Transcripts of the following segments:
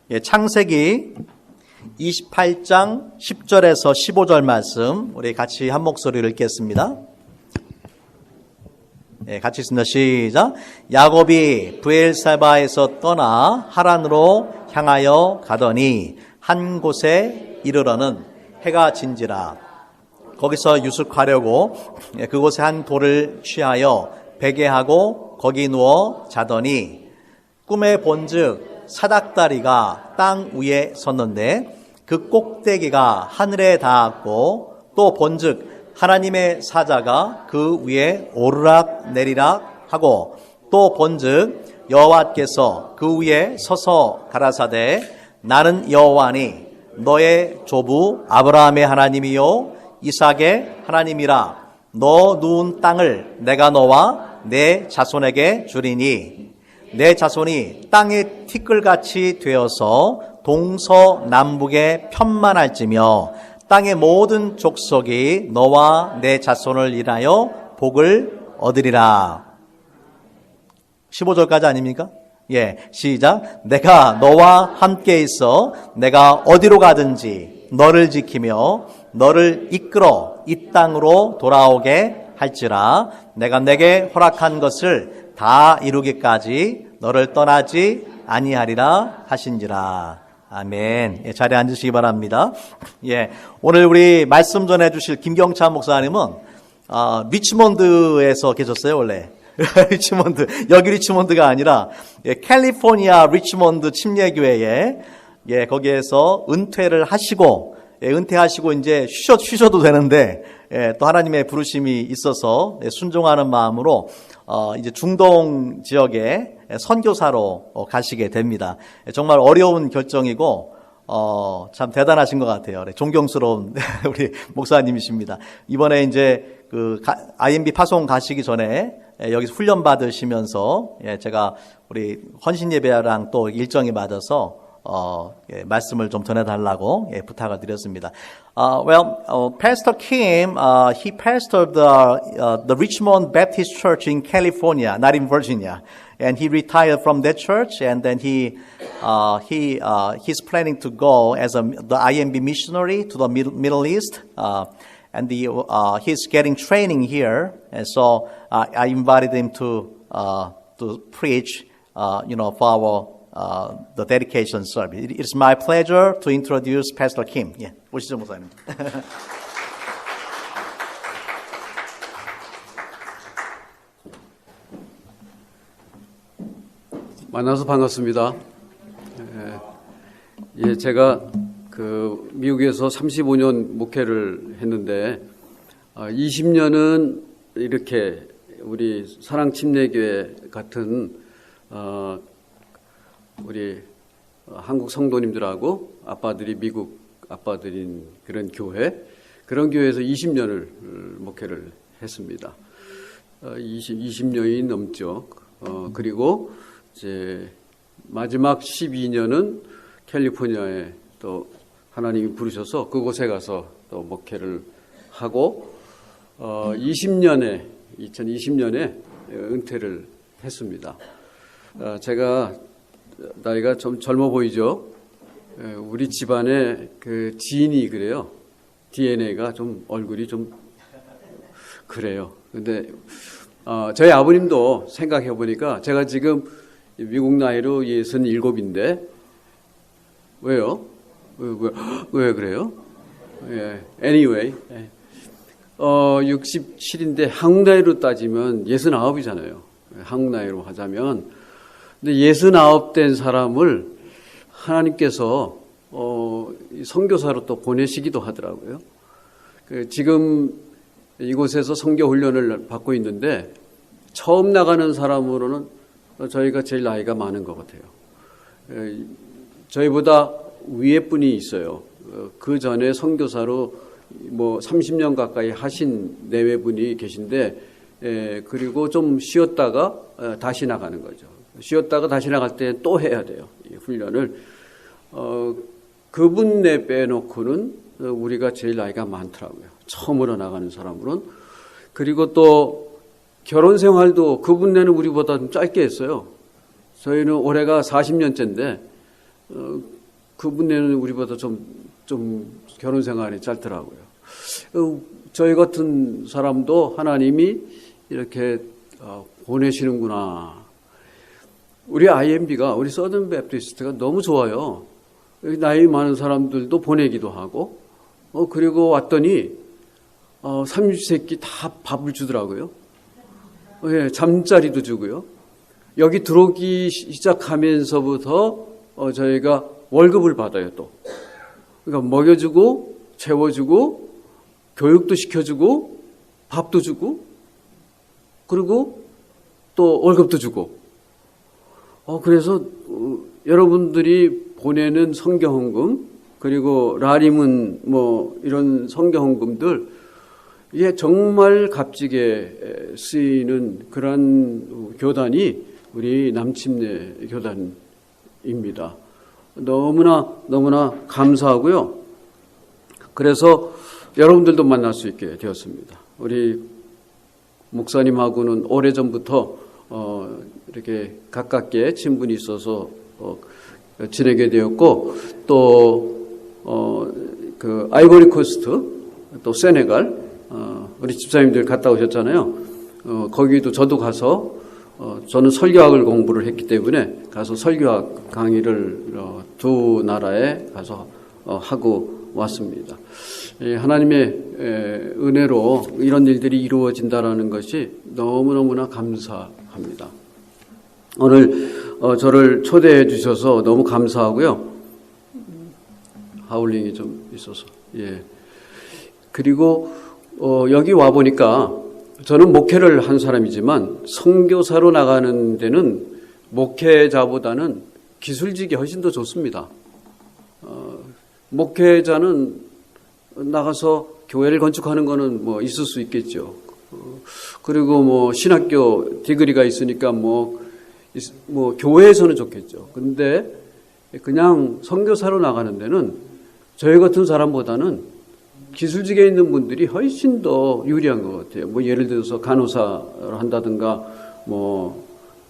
창세기 28장 10절에서 15절 말씀 우리 같이 한 목소리를 읽겠습니다. 같이 읽습니다. 시작. 야곱이 브엘세바에서 떠나 하란으로 향하여 가더니 한 곳에 이르러는 해가 진지라. 거기서 유숙하려고 그곳에 한 돌을 취하여 베개하고 거기 누워 자더니 꿈에 본즉 사닥다리가 땅 위에 섰는데 그 꼭대기가 하늘에 닿았고 또 본즉 하나님의 사자가 그 위에 오르락 내리락 하고 또 본즉 여호와께서 그 위에 서서 가라사대 나는 여호와니 너의 조부 아브라함의 하나님이요 이삭의 하나님이라. 너 누운 땅을 내가 너와 내 자손에게 주리니 내 자손이 땅의 티끌같이 되어서 동서남북에 편만할지며 땅의 모든 족속이 너와 내 자손을 인하여 복을 얻으리라. 15절까지 아닙니까? 시작. 내가 너와 함께 있어 내가 어디로 가든지 너를 지키며 너를 이끌어 이 땅으로 돌아오게 할지라. 내가 내게 허락한 것을 다 이루기까지 너를 떠나지 아니하리라 하신지라. 아멘. 자리에 앉으시기 바랍니다. 오늘 우리 말씀 전해 주실 김경찬 목사님은 리치몬드에서 계셨어요, 원래. 리치몬드, 여기 리치몬드가 아니라 캘리포니아 리치몬드 침례교회에 거기에서 은퇴를 하시고 은퇴하시고 이제 쉬셔도 되는데 또 하나님의 부르심이 있어서 순종하는 마음으로 이제 중동 지역에 선교사로 가시게 됩니다. 정말 어려운 결정이고 참 대단하신 것 같아요. 존경스러운 우리 목사님이십니다. 이번에 이제 그 IMB 파송 가시기 전에 여기서 훈련 받으시면서 제가 우리 헌신 예배랑 또 일정이 맞아서 말씀을 좀 전해달라고 부탁을 드렸습니다. Pastor Kim, he pastored the Richmond Baptist Church in California, not in Virginia, and he retired from that church, and then he's planning to go as the IMB missionary to the Middle East, and he's getting training here, and so I invited him to preach, for our the dedication service. It's my pleasure to introduce Pastor Kim. 오시죠, 목사님. 만나서 반갑습니다. 제가 미국에서 35년 목회를 했는데 20년은 이렇게 우리 사랑침례교회 같은 우리 한국 성도님들하고 아빠들이 미국 아빠들인 그런 교회에서 20년을 목회를 했습니다. 20년이 넘죠. 그리고 이제 마지막 12년은 캘리포니아에 또 하나님이 부르셔서 그곳에 가서 또 목회를 하고 2020년에 은퇴를 했습니다. 제가 나이가 좀 젊어 보이죠? 우리 집안의 그 지인이 그래요. DNA가 좀 얼굴이 좀 그래요. 근데 저희 아버님도 생각해 보니까 제가 지금 미국 나이로 67인데 왜요? 왜 그래요? Anyway, 67인데 한국 나이로 따지면 69이잖아요. 한국 나이로 하자면. 근데 69된 사람을 하나님께서 선교사로 또 보내시기도 하더라고요. 지금 이곳에서 선교 훈련을 받고 있는데 처음 나가는 사람으로는 저희가 제일 나이가 많은 것 같아요. 저희보다 위에 분이 있어요. 그 전에 선교사로 30년 가까이 하신 내외분이 계신데 그리고 좀 쉬었다가 다시 나가는 거죠. 쉬었다가 다시 나갈 때 또 해야 돼요. 이 훈련을. 그분 빼놓고는 우리가 제일 나이가 많더라고요. 처음으로 나가는 사람으로는. 그리고 또 결혼 생활도 그분 내는 우리보다 좀 짧게 했어요. 저희는 올해가 40년째인데 그분네는 우리보다 좀 결혼 생활이 짧더라고요. 저희 같은 사람도 하나님이 이렇게 보내시는구나. 우리 IMB가, 우리 서든 베프티스트가 너무 좋아요. 나이 많은 사람들도 보내기도 하고, 그리고 왔더니, 30세끼 다 밥을 주더라고요. 예, 잠자리도 주고요. 여기 들어오기 시작하면서부터, 저희가 월급을 받아요, 또. 그러니까 먹여주고, 채워주고, 교육도 시켜주고, 밥도 주고, 그리고 또 월급도 주고. 그래서 여러분들이 보내는 성경헌금, 그리고 라림은 뭐 이런 성경헌금들, 이게 정말 값지게 쓰이는 그런 교단이 우리 남침내 교단입니다. 너무나 감사하고요. 그래서 여러분들도 만날 수 있게 되었습니다. 우리 목사님하고는 오래전부터 이렇게 가깝게 친분이 있어서 지내게 되었고, 또 그 아이보리 코스트, 또 세네갈, 우리 집사님들 갔다 오셨잖아요. 거기도 저도 가서 저는 설교학을 공부를 했기 때문에 가서 설교학 강의를 두 나라에 가서 하고 왔습니다. 하나님의 은혜로 이런 일들이 이루어진다라는 것이 너무너무나 감사합니다. 오늘 저를 초대해 주셔서 너무 감사하고요. 하울링이 좀 있어서. 예. 그리고 여기 와 보니까 저는 목회를 한 사람이지만 선교사로 나가는 데는 목회자보다는 기술직이 훨씬 더 좋습니다. 목회자는 나가서 교회를 건축하는 거는 뭐 있을 수 있겠죠. 그리고 뭐 신학교 디그리가 있으니까 뭐 교회에서는 좋겠죠. 근데 그냥 선교사로 나가는 데는 저희 같은 사람보다는 기술직에 있는 분들이 훨씬 더 유리한 것 같아요. 뭐 예를 들어서 간호사를 한다든가 뭐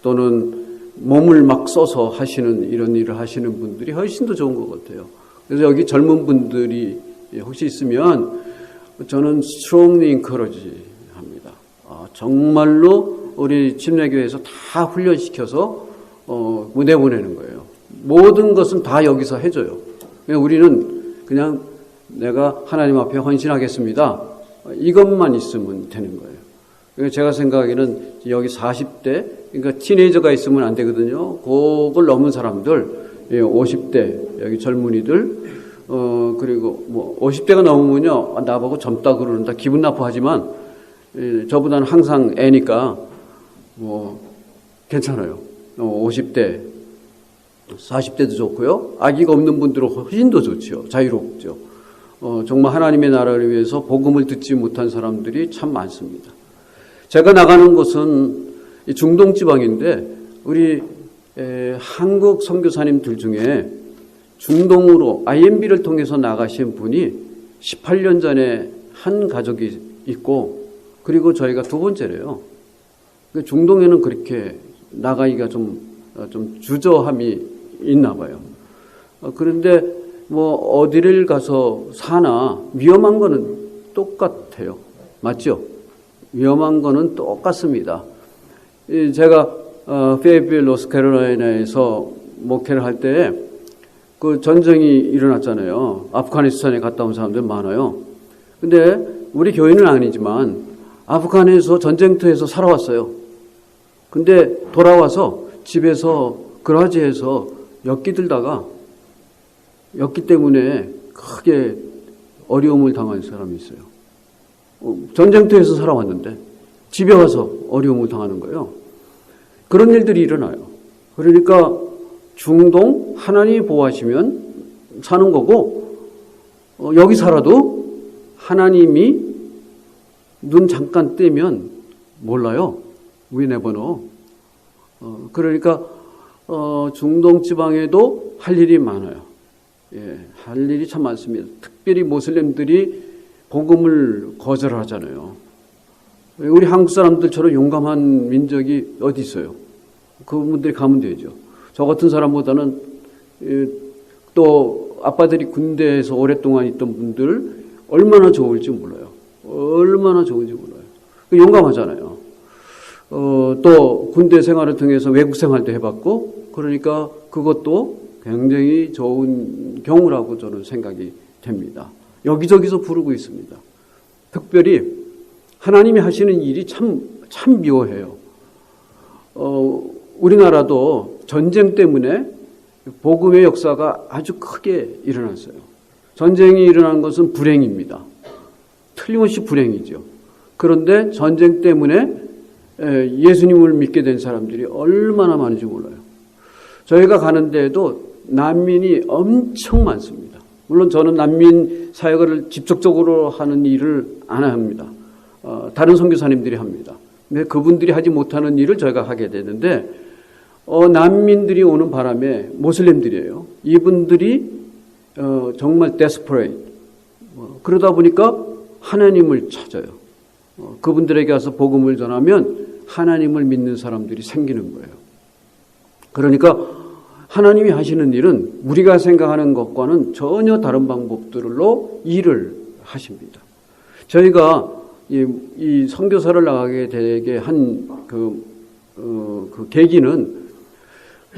또는 몸을 막 써서 하시는 이런 일을 하시는 분들이 훨씬 더 좋은 것 같아요. 그래서 여기 젊은 분들이 혹시 있으면 저는 strongly encourage 합니다. 정말로 우리 침례교회에서 다 훈련시켜서 내보내는 거예요. 모든 것은 다 여기서 해줘요. 우리는 그냥 내가 하나님 앞에 헌신하겠습니다. 이것만 있으면 되는 거예요. 그러니까 제가 생각하기에는 여기 40대, 그러니까 티네이저가 있으면 안 되거든요. 그걸 넘은 사람들, 50대, 여기 젊은이들, 그리고 뭐 50대가 넘으면요, 나보고 젊다 그러는다 기분 나빠하지만 저보다는 항상 애니까 뭐 괜찮아요. 50대, 40대도 좋고요. 아기가 없는 분들은 훨씬 더 좋죠. 자유롭죠. 정말 하나님의 나라를 위해서 복음을 듣지 못한 사람들이 참 많습니다. 제가 나가는 곳은 중동 지방인데 우리 한국 선교사님들 중에 중동으로 IMB를 통해서 나가신 분이 18년 전에 한 가족이 있고, 그리고 저희가 두 번째래요. 중동에는 그렇게 나가기가 좀 주저함이 있나 봐요. 그런데 뭐 어디를 가서 사나 위험한 거는 똑같아요. 맞죠? 위험한 거는 똑같습니다. 제가 페이필 노스캐롤라이나에서 목회를 할 때 그 전쟁이 일어났잖아요. 아프가니스탄에 갔다 온 사람들 많아요. 근데 우리 교회는 아니지만 아프간에서 전쟁터에서 살아왔어요. 근데 돌아와서 집에서 그라지에서 엿기 들다가 엿기 때문에 크게 어려움을 당한 사람이 있어요. 전쟁터에서 살아왔는데 집에 와서 어려움을 당하는 거예요. 그런 일들이 일어나요. 그러니까 중동 하나님이 보호하시면 사는 거고, 여기 살아도 하나님이 눈 잠깐 떼면 몰라요. We never know. 그러니까 중동 지방에도 할 일이 많아요. 예, 할 일이 참 많습니다. 특별히 모슬렘들이 복음을 거절하잖아요. 우리 한국 사람들처럼 용감한 민족이 어디 있어요? 그분들이 가면 되죠. 저 같은 사람보다는 또 아빠들이 군대에서 오랫동안 있던 분들 얼마나 좋을지 몰라요. 얼마나 좋은지 몰라요. 용감하잖아요. 또 군대 생활을 통해서 외국 생활도 해봤고, 그러니까 그것도 굉장히 좋은 경우라고 저는 생각이 됩니다. 여기저기서 부르고 있습니다. 특별히 하나님이 하시는 일이 참 묘해요. 우리나라도 전쟁 때문에 복음의 역사가 아주 크게 일어났어요. 전쟁이 일어난 것은 불행입니다. 틀림없이 불행이죠. 그런데 전쟁 때문에 예수님을 믿게 된 사람들이 얼마나 많은지 몰라요. 저희가 가는 데에도 난민이 엄청 많습니다. 물론 저는 난민 사역을 직접적으로 하는 일을 안 합니다. 다른 선교사님들이 합니다. 근데 그분들이 하지 못하는 일을 저희가 하게 되는데, 난민들이 오는 바람에 모슬림들이에요. 이분들이 정말 desperate. 그러다 보니까 하나님을 찾아요. 그분들에게 가서 복음을 전하면 하나님을 믿는 사람들이 생기는 거예요. 그러니까 하나님이 하시는 일은 우리가 생각하는 것과는 전혀 다른 방법들로 일을 하십니다. 저희가 이 선교사를 나가게 되게 한 그 계기는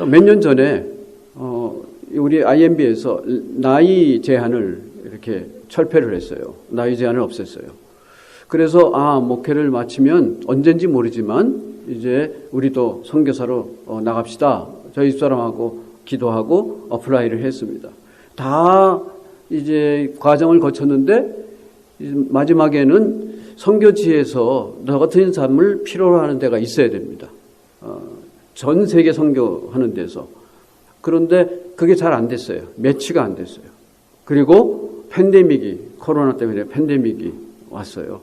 몇 년 전에 우리 IMB에서 나이 제한을 이렇게 철폐를 했어요. 나이 제한을 없앴어요. 그래서 목회를 마치면 언젠지 모르지만 이제 우리도 선교사로 나갑시다. 저희 집사람하고 기도하고 어플라이를 했습니다. 다 이제 과정을 거쳤는데 마지막에는 선교지에서 너 같은 삶을 필요로 하는 데가 있어야 됩니다. 전 세계 선교하는 데서. 그런데 그게 잘 안 됐어요. 매치가 안 됐어요. 그리고 코로나 때문에 팬데믹이 왔어요.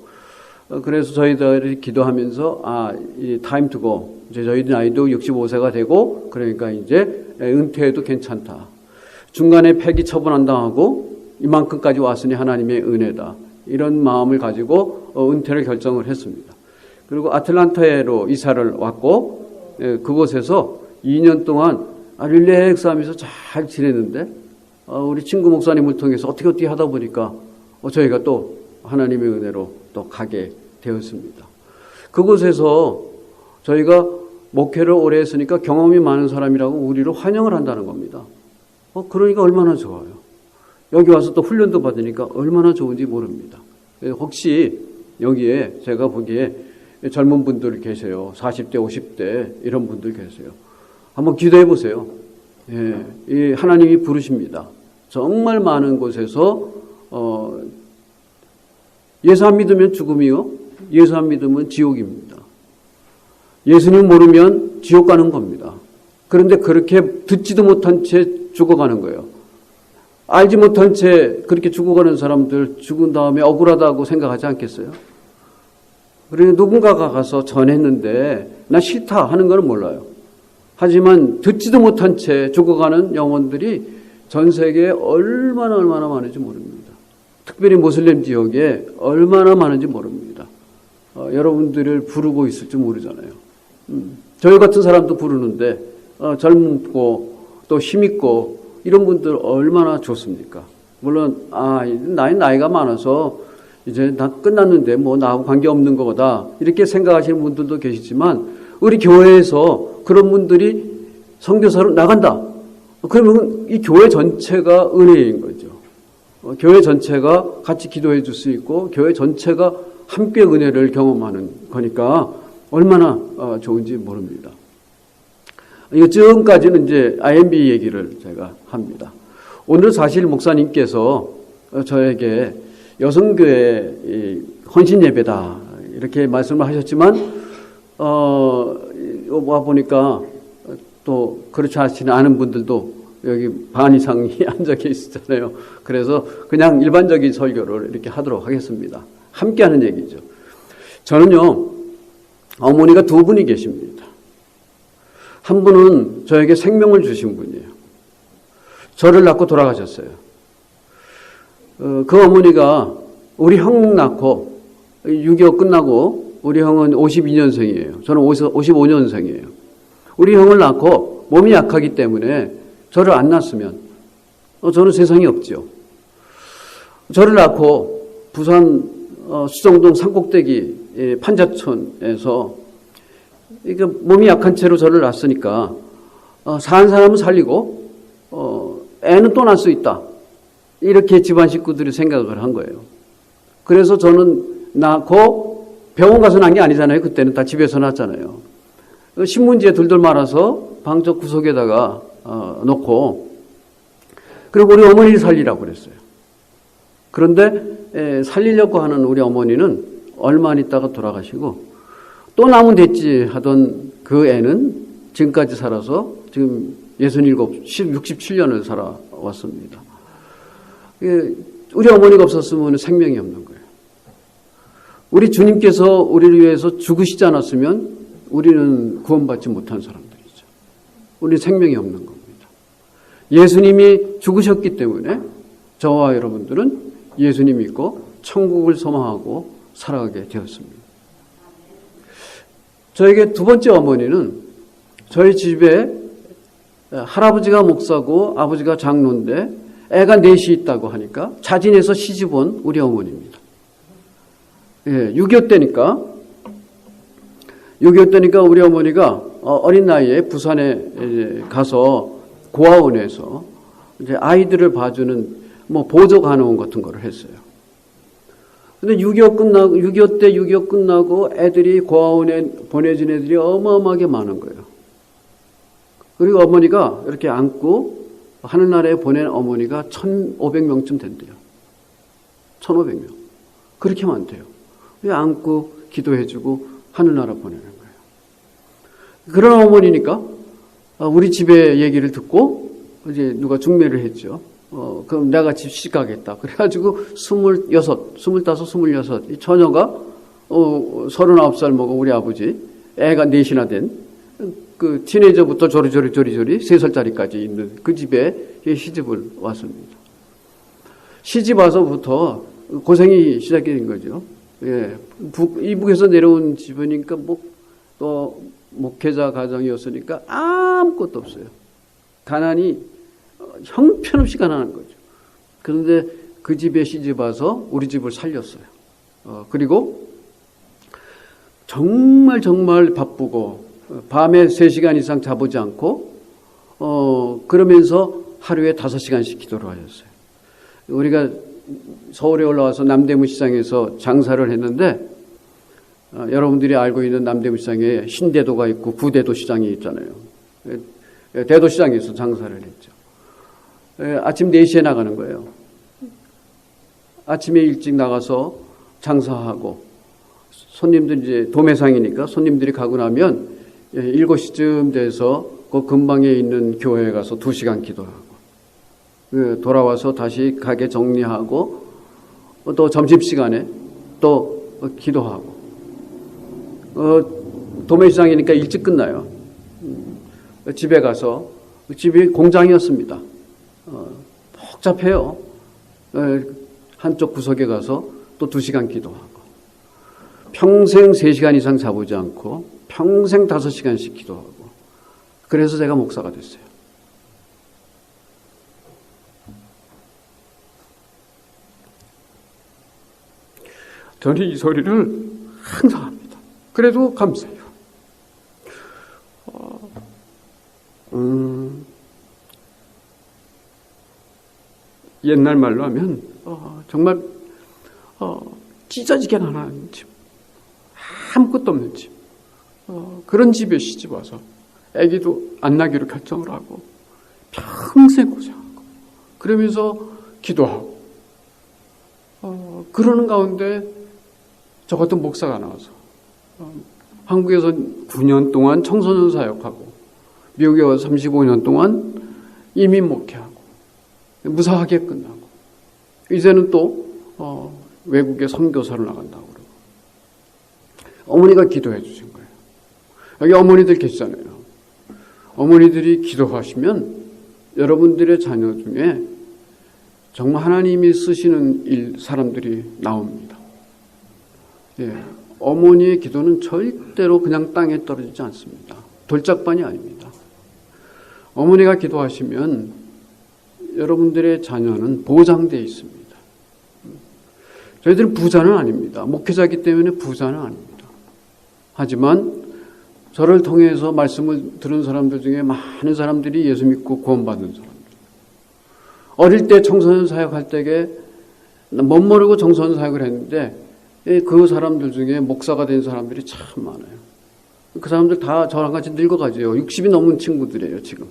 그래서 저희들이 기도하면서 이 time to go. 이제 저희 나이도 65세가 되고, 그러니까 이제 은퇴해도 괜찮다. 중간에 폐기 처분 안 당하고 이만큼까지 왔으니 하나님의 은혜다. 이런 마음을 가지고 은퇴를 결정을 했습니다. 그리고 아틀란타로 이사를 왔고, 그곳에서 2년 동안 릴렉스 하면서 잘 지냈는데, 우리 친구 목사님을 통해서 어떻게 하다 보니까 저희가 또 하나님의 은혜로 또 가게 되었습니다. 그곳에서 저희가 목회를 오래 했으니까 경험이 많은 사람이라고 우리를 환영을 한다는 겁니다. 그러니까 얼마나 좋아요. 여기 와서 또 훈련도 받으니까 얼마나 좋은지 모릅니다. 혹시 여기에 제가 보기에 젊은 분들 계세요. 40대, 50대 이런 분들 계세요. 한번 기도해 보세요. 이 하나님이 부르십니다. 정말 많은 곳에서 예수 안 믿으면 죽음이요, 예수 안 믿으면 지옥입니다. 예수님 모르면 지옥 가는 겁니다. 그런데 그렇게 듣지도 못한 채 죽어가는 거예요. 알지 못한 채 그렇게 죽어가는 사람들 죽은 다음에 억울하다고 생각하지 않겠어요? 그리고 누군가가 가서 전했는데 나 싫다 하는 건 몰라요. 하지만 듣지도 못한 채 죽어가는 영혼들이 전 세계에 얼마나 많은지 모릅니다. 특별히 모슬림 지역에 얼마나 많은지 모릅니다. 여러분들을 부르고 있을지 모르잖아요. 저희 같은 사람도 부르는데 젊고 또 힘있고 이런 분들 얼마나 좋습니까? 물론 나이가 많아서 이제 나 끝났는데 뭐 나하고 관계없는 거다 이렇게 생각하시는 분들도 계시지만 우리 교회에서 그런 분들이 선교사로 나간다. 그러면 이 교회 전체가 은혜인 거죠. 교회 전체가 같이 기도해 줄 수 있고 교회 전체가 함께 은혜를 경험하는 거니까 얼마나 좋은지 모릅니다. 지금까지는 이제 IMB 얘기를 제가 합니다. 오늘 사실 목사님께서 저에게 여성교회 헌신 예배다 이렇게 말씀을 하셨지만 와 보니까 또 그렇지 않은 분들도 여기 반 이상이 앉아 계시잖아요. 그래서 그냥 일반적인 설교를 이렇게 하도록 하겠습니다. 함께 하는 얘기죠. 저는요, 어머니가 두 분이 계십니다. 한 분은 저에게 생명을 주신 분이에요. 저를 낳고 돌아가셨어요. 그 어머니가 우리 형 낳고 6.25 끝나고 우리 형은 52년생이에요. 저는 55년생이에요. 우리 형을 낳고 몸이 약하기 때문에 저를 안 낳았으면 저는 세상에 없죠. 저를 낳고 부산 수정동 산꼭대기 판자촌에서 몸이 약한 채로 저를 낳았으니까 사는 사람은 살리고 애는 또 낳을 수 있다. 이렇게 집안 식구들이 생각을 한 거예요. 그래서 저는 낳고 병원 가서 낳은 게 아니잖아요. 그때는 다 집에서 낳았잖아요. 신문지에 둘둘 말아서 방적 구석에다가 놓고 그리고 우리 어머니를 살리라고 그랬어요. 그런데 살리려고 하는 우리 어머니는 얼마 안 있다가 돌아가시고 또 나면 됐지 하던 그 애는 지금까지 살아서 지금 67년을 살아왔습니다. 우리 어머니가 없었으면 생명이 없는 거예요. 우리 주님께서 우리를 위해서 죽으시지 않았으면 우리는 구원받지 못한 사람들이죠. 우리 생명이 없는 겁니다. 예수님이 죽으셨기 때문에 저와 여러분들은 예수님 믿고 천국을 소망하고 살아가게 되었습니다. 저에게 두 번째 어머니는 저희 집에 할아버지가 목사고 아버지가 장로인데 애가 넷이 있다고 하니까 자진해서 시집온 우리 어머니입니다. 6.25 때니까 우리 어머니가 어린 나이에 부산에 가서 고아원에서 이제 아이들을 봐주는 보조 간호원 같은 거를 했어요. 근데 6.25 때 6.25 끝나고 애들이 고아원에 보내진 애들이 어마어마하게 많은 거예요. 그리고 어머니가 이렇게 안고 하늘나라에 보낸 어머니가 1,500명쯤 된대요. 1,500명. 그렇게 많대요. 안고 기도해주고 하늘나라 보내는 거예요. 그런 어머니니까 우리 집의 얘기를 듣고 이제 누가 중매를 했죠. 그럼 내가 집 시집가겠다. 그래가지고 26, 25, 26 이 처녀가 39살 먹은 우리 아버지 애가 넷이나 된 그 티네이저부터 조리조리 3살짜리까지 있는 그 집에 시집을 왔습니다. 시집 와서부터 고생이 시작이 된 거죠. 이북에서 내려온 집이니까 또 목회자 가정이었으니까 아무것도 없어요. 가난이 형편없이 가난한 거죠. 그런데 그 집에 시집 와서 우리 집을 살렸어요. 그리고 정말 바쁘고 밤에 3시간 이상 자보지 않고 그러면서 하루에 5시간씩 기도를 하셨어요. 우리가 서울에 올라와서 남대문 시장에서 장사를 했는데 여러분들이 알고 있는 남대문 시장에 신대도가 있고 구대도 시장이 있잖아요. 대도 시장에서 장사를 했죠. 아침 4시에 나가는 거예요. 아침에 일찍 나가서 장사하고 손님들 이제 도매상이니까 손님들이 가고 나면 7시쯤 돼서 그 근방에 있는 교회에 가서 2시간 기도하고 돌아와서 다시 가게 정리하고 또 점심시간에 또 기도하고 도매시장이니까 일찍 끝나요. 집에 가서 집이 공장이었습니다. 복잡해요. 한쪽 구석에 가서 또 2시간 기도하고 평생 3시간 이상 자보지 않고 평생 5시간씩 기도하고 그래서 제가 목사가 됐어요. 저는 이 소리를 항상 합니다. 그래도 감사해요. 옛날 말로 하면 정말 찢어지게 나는 집, 아무것도 없는 집, 그런 집에 시집 와서 아기도 안 낳기로 결정을 하고 평생 고생하고 그러면서 기도하고 그러는 가운데 저 같은 목사가 나와서 한국에서 9년 동안 청소년 사역하고 미국에 와서 35년 동안 이민 목회하고 무사하게 끝나고 이제는 또 외국에 선교사를 나간다고 그러고 어머니가 기도해 주신 거예요. 여기 어머니들 계시잖아요. 어머니들이 기도하시면 여러분들의 자녀 중에 정말 하나님이 쓰시는 사람들이 나옵니다. 어머니의 기도는 절대로 그냥 땅에 떨어지지 않습니다. 돌짝반이 아닙니다. 어머니가 기도하시면 여러분들의 자녀는 보장되어 있습니다. 저희들은 부자는 아닙니다. 목회자이기 때문에 부자는 아닙니다. 하지만 저를 통해서 말씀을 들은 사람들 중에 많은 사람들이 예수 믿고 구원받은 사람들. 어릴 때 청소년 사역할 때에 못 모르고 청소년 사역을 했는데 그 사람들 중에 목사가 된 사람들이 참 많아요. 그 사람들 다 저랑 같이 늙어가지요. 60이 넘은 친구들이에요, 지금.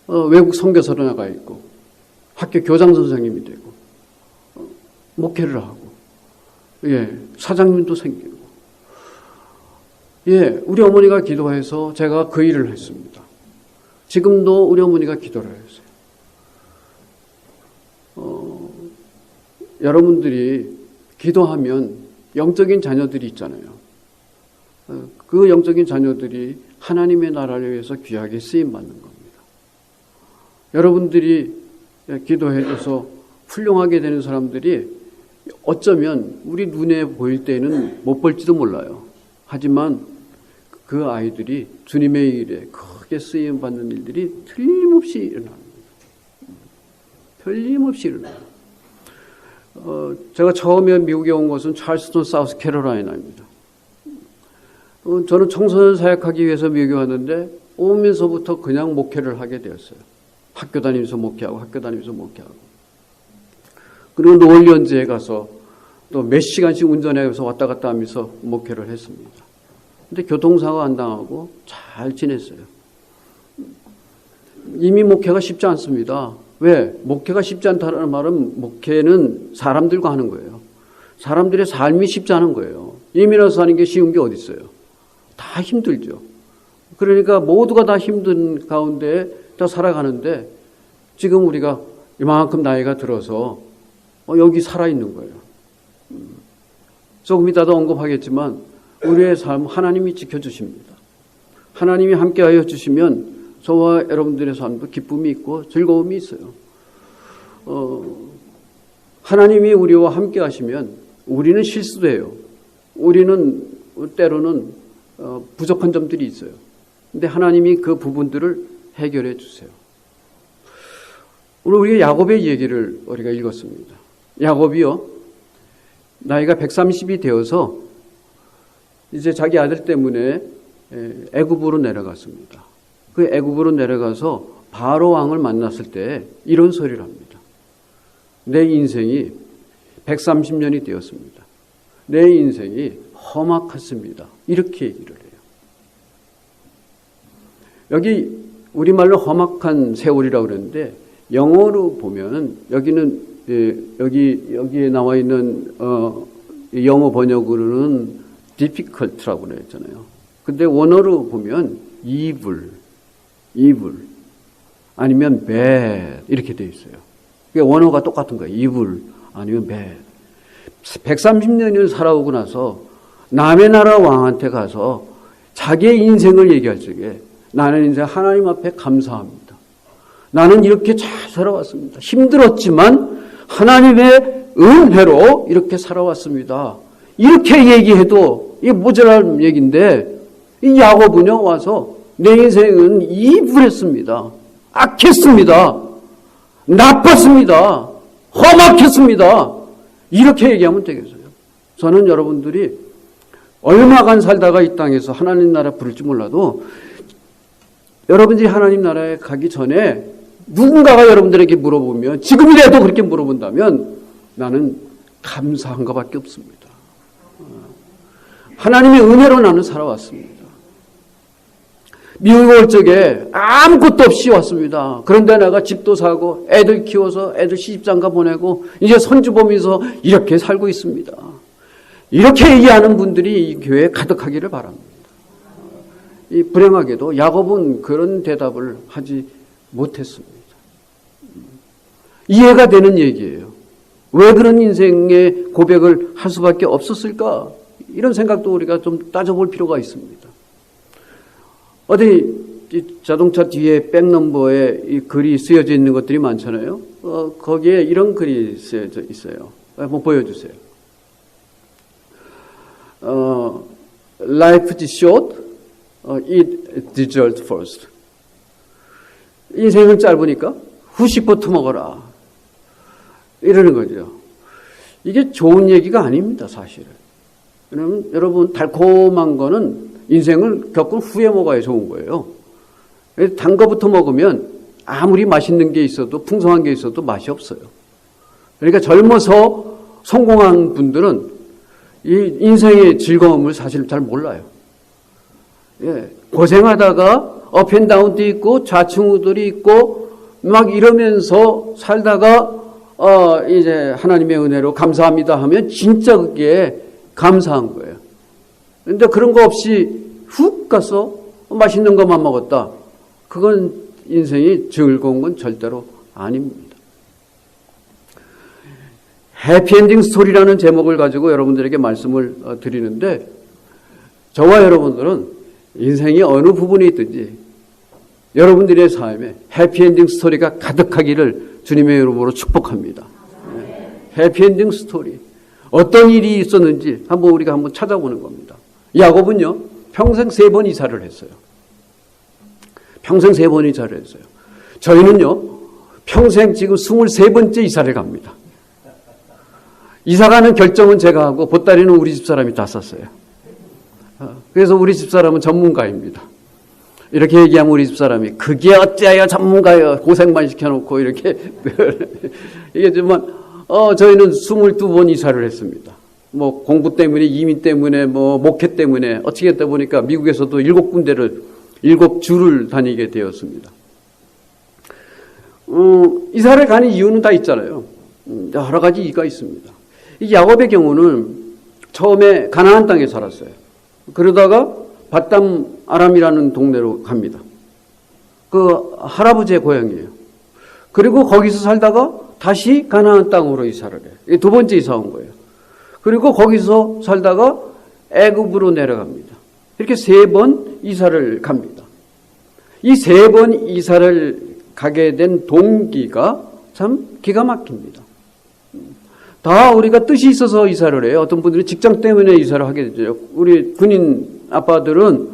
외국 선교사로 나가 있고, 학교 교장 선생님이 되고, 목회를 하고, 사장님도 생기고. 우리 어머니가 기도해서 제가 그 일을 했습니다. 지금도 우리 어머니가 기도를 했어요. 여러분들이 기도하면 영적인 자녀들이 있잖아요. 그 영적인 자녀들이 하나님의 나라를 위해서 귀하게 쓰임받는 겁니다. 여러분들이 기도해줘서 훌륭하게 되는 사람들이 어쩌면 우리 눈에 보일 때는 못 볼지도 몰라요. 하지만 그 아이들이 주님의 일에 크게 쓰임받는 일들이 틀림없이 일어납니다. 틀림없이 일어나요. 제가 처음에 미국에 온 곳은 찰스턴, 사우스캐롤라이나입니다. 저는 청소년 사역하기 위해서 미국에 왔는데 오면서부터 그냥 목회를 하게 되었어요. 학교 다니면서 목회하고 학교 다니면서 목회하고. 그리고 노을연지에 가서 또 몇 시간씩 운전해서 왔다 갔다 하면서 목회를 했습니다. 근데 교통사고 안 당하고 잘 지냈어요. 이미 목회가 쉽지 않습니다. 왜? 목회가 쉽지 않다는 말은 목회는 사람들과 하는 거예요. 사람들의 삶이 쉽지 않은 거예요. 이민해서 사는 게 쉬운 게 어디 있어요? 다 힘들죠. 그러니까 모두가 다 힘든 가운데 다 살아가는데 지금 우리가 이만큼 나이가 들어서 여기 살아있는 거예요. 조금 이따도 언급하겠지만 우리의 삶 하나님이 지켜주십니다. 하나님이 함께하여 주시면 저와 여러분들의 삶도 기쁨이 있고 즐거움이 있어요. 하나님이 우리와 함께 하시면 우리는 실수도 해요. 우리는 때로는 부족한 점들이 있어요. 근데 하나님이 그 부분들을 해결해 주세요. 오늘 우리가 야곱의 얘기를 우리가 읽었습니다. 야곱이요, 나이가 130이 되어서 이제 자기 아들 때문에 애굽으로 내려갔습니다. 그 애굽으로 내려가서 바로 왕을 만났을 때 이런 소리를 합니다. 내 인생이 130년이 되었습니다. 내 인생이 험악했습니다. 이렇게 얘기를 해요. 여기 우리말로 험악한 세월이라고 그러는데 영어로 보면 여기는 여기에 나와 있는 영어 번역으로는 difficult라고 그랬잖아요. 근데 원어로 보면 evil 아니면 bad 이렇게 돼 있어요. 원어가 똑같은 거예요. evil 아니면 bad. 130년을 살아오고 나서 남의 나라 왕한테 가서 자기의 인생을 얘기할 적에 나는 이제 하나님 앞에 감사합니다. 나는 이렇게 잘 살아왔습니다. 힘들었지만 하나님의 은혜로 이렇게 살아왔습니다. 이렇게 얘기해도 이게 모자랄 얘기인데 이 야곱은요 와서 내 인생은 이불했습니다. 악했습니다. 나빴습니다. 험악했습니다. 이렇게 얘기하면 되겠어요. 저는 여러분들이 얼마간 살다가 이 땅에서 하나님 나라 부를지 몰라도 여러분들이 하나님 나라에 가기 전에 누군가가 여러분들에게 물어보면 지금이라도 그렇게 물어본다면 나는 감사한 것밖에 없습니다. 하나님의 은혜로 나는 살아왔습니다. 미국 올 적에 아무것도 없이 왔습니다. 그런데 내가 집도 사고 애들 키워서 애들 시집장가 보내고 이제 손주 보면서 이렇게 살고 있습니다. 이렇게 얘기하는 분들이 이 교회에 가득하기를 바랍니다. 이 불행하게도 야곱은 그런 대답을 하지 못했습니다. 이해가 되는 얘기예요. 왜 그런 인생의 고백을 할 수밖에 없었을까? 이런 생각도 우리가 좀 따져볼 필요가 있습니다. 어디 자동차 뒤에 백넘버에 이 글이 쓰여져 있는 것들이 많잖아요. 거기에 이런 글이 쓰여져 있어요. 한번 보여주세요. Life is short, eat dessert first. 인생은 짧으니까 후식부터 먹어라. 이러는 거죠. 이게 좋은 얘기가 아닙니다, 사실은. 왜냐하면 여러분, 달콤한 거는 인생을 겪은 후에 먹어야 좋은 거예요. 단 거부터 먹으면 아무리 맛있는 게 있어도, 풍성한 게 있어도 맛이 없어요. 그러니까 젊어서 성공한 분들은 이 인생의 즐거움을 사실 잘 몰라요. 예, 고생하다가 업앤다운도 있고 좌충우돌이 있고 막 이러면서 살다가 이제 하나님의 은혜로 감사합니다 하면 진짜 그게 감사한 거예요. 그런데 그런 거 없이 훅 가서 맛있는 것만 먹었다. 그건 인생이 즐거운 건 절대로 아닙니다. 해피엔딩 스토리라는 제목을 가지고 여러분들에게 말씀을 드리는데, 저와 여러분들은 인생이 어느 부분에 있든지 여러분들의 삶에 해피엔딩 스토리가 가득하기를 주님의 이름으로 축복합니다. 해피엔딩 스토리. 어떤 일이 있었는지 우리가 한번 찾아보는 겁니다. 야곱은요, 평생 3번 이사를 했어요. 평생 3번 이사를 했어요. 저희는요, 평생 지금 23번째 이사를 갑니다. 이사가는 결정은 제가 하고 보따리는 우리 집사람이 다 쌌어요. 그래서 우리 집사람은 전문가입니다. 이렇게 얘기하면 우리 집사람이 그게 어째요 전문가요, 고생만 시켜놓고 이렇게 이게 정말 저희는 22번 이사를 했습니다. 뭐 공부 때문에, 이민 때문에, 뭐 목회 때문에 어떻게 했다 보니까 미국에서도 7주를 다니게 되었습니다. 이사를 가는 이유는 다 있잖아요. 여러 가지 이유가 있습니다. 이 야곱의 경우는 처음에 가나안 땅에 살았어요. 그러다가 밧담 아람이라는 동네로 갑니다. 그 할아버지의 고향이에요. 그리고 거기서 살다가 다시 가나안 땅으로 이사를 해요. 2번째 이사 온 거예요. 그리고 거기서 살다가 애굽으로 내려갑니다. 이렇게 3번 이사를 갑니다. 이 3번 이사를 가게 된 동기가 참 기가 막힙니다. 다 우리가 뜻이 있어서 이사를 해요. 어떤 분들이 직장 때문에 이사를 하게 되죠. 우리 군인 아빠들은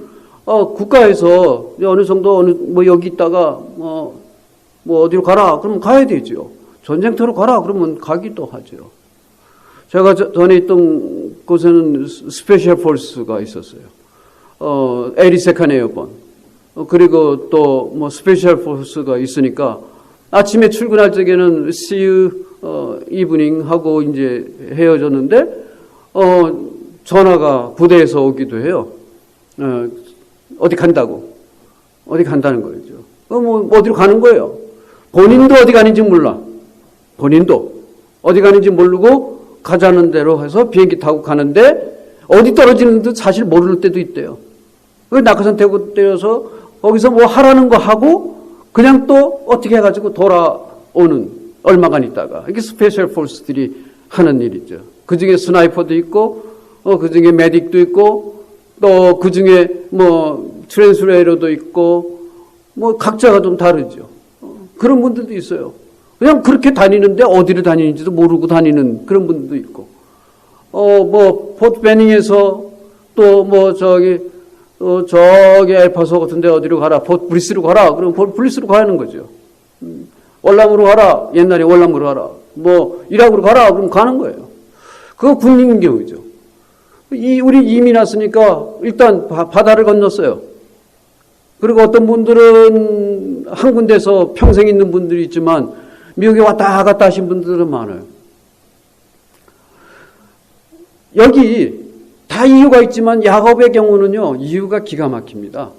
국가에서 어느 정도 뭐 여기 있다가 뭐 어디로 가라 그러면 가야 되죠. 전쟁터로 가라 그러면 가기도 하죠. 제가 전에 있던 곳에는 스페셜 폴스가 있었어요. 에리세칸 에어본. 그리고 또 뭐 스페셜 폴스가 있으니까 아침에 출근할 적에는 see you evening 하고 이제 헤어졌는데 전화가 부대에서 오기도 해요. 어디 간다고. 어디 간다는 거죠. 뭐 어디로 가는 거예요. 본인도 어디 가는지 몰라. 본인도 어디 가는지 모르고 가자는 대로 해서 비행기 타고 가는데 어디 떨어지는지 사실 모를 때도 있대요. 낙하산 타고 떼어서 거기서 뭐 하라는 거 하고 그냥 또 어떻게 해가지고 돌아오는, 얼마간 있다가. 이게 스페셜 폴스들이 하는 일이죠. 그 중에 스나이퍼도 있고, 그 중에 메딕도 있고, 또 그 중에 뭐 트랜스레이터도 있고, 뭐 각자가 좀 다르죠. 그런 분들도 있어요. 그냥 그렇게 다니는데 어디를 다니는지도 모르고 다니는 그런 분들도 있고, 뭐 포트 베닝에서 또 뭐 저기 엘파소 같은데 어디로 가라, 포트 브리스로 가라. 그럼 포트 브리스로 가는 거죠. 월남으로 가라. 옛날에 월남으로 가라. 뭐 이라크로 가라. 그럼 가는 거예요. 그거 군인 경우죠. 우리 이민 왔으니까 일단 바다를 건넜어요. 그리고 어떤 분들은 한 군데서 평생 있는 분들이 있지만 미국에 왔다 갔다 하신 분들은 많아요. 여기 다 이유가 있지만 야곱의 경우는요, 이유가 기가 막힙니다.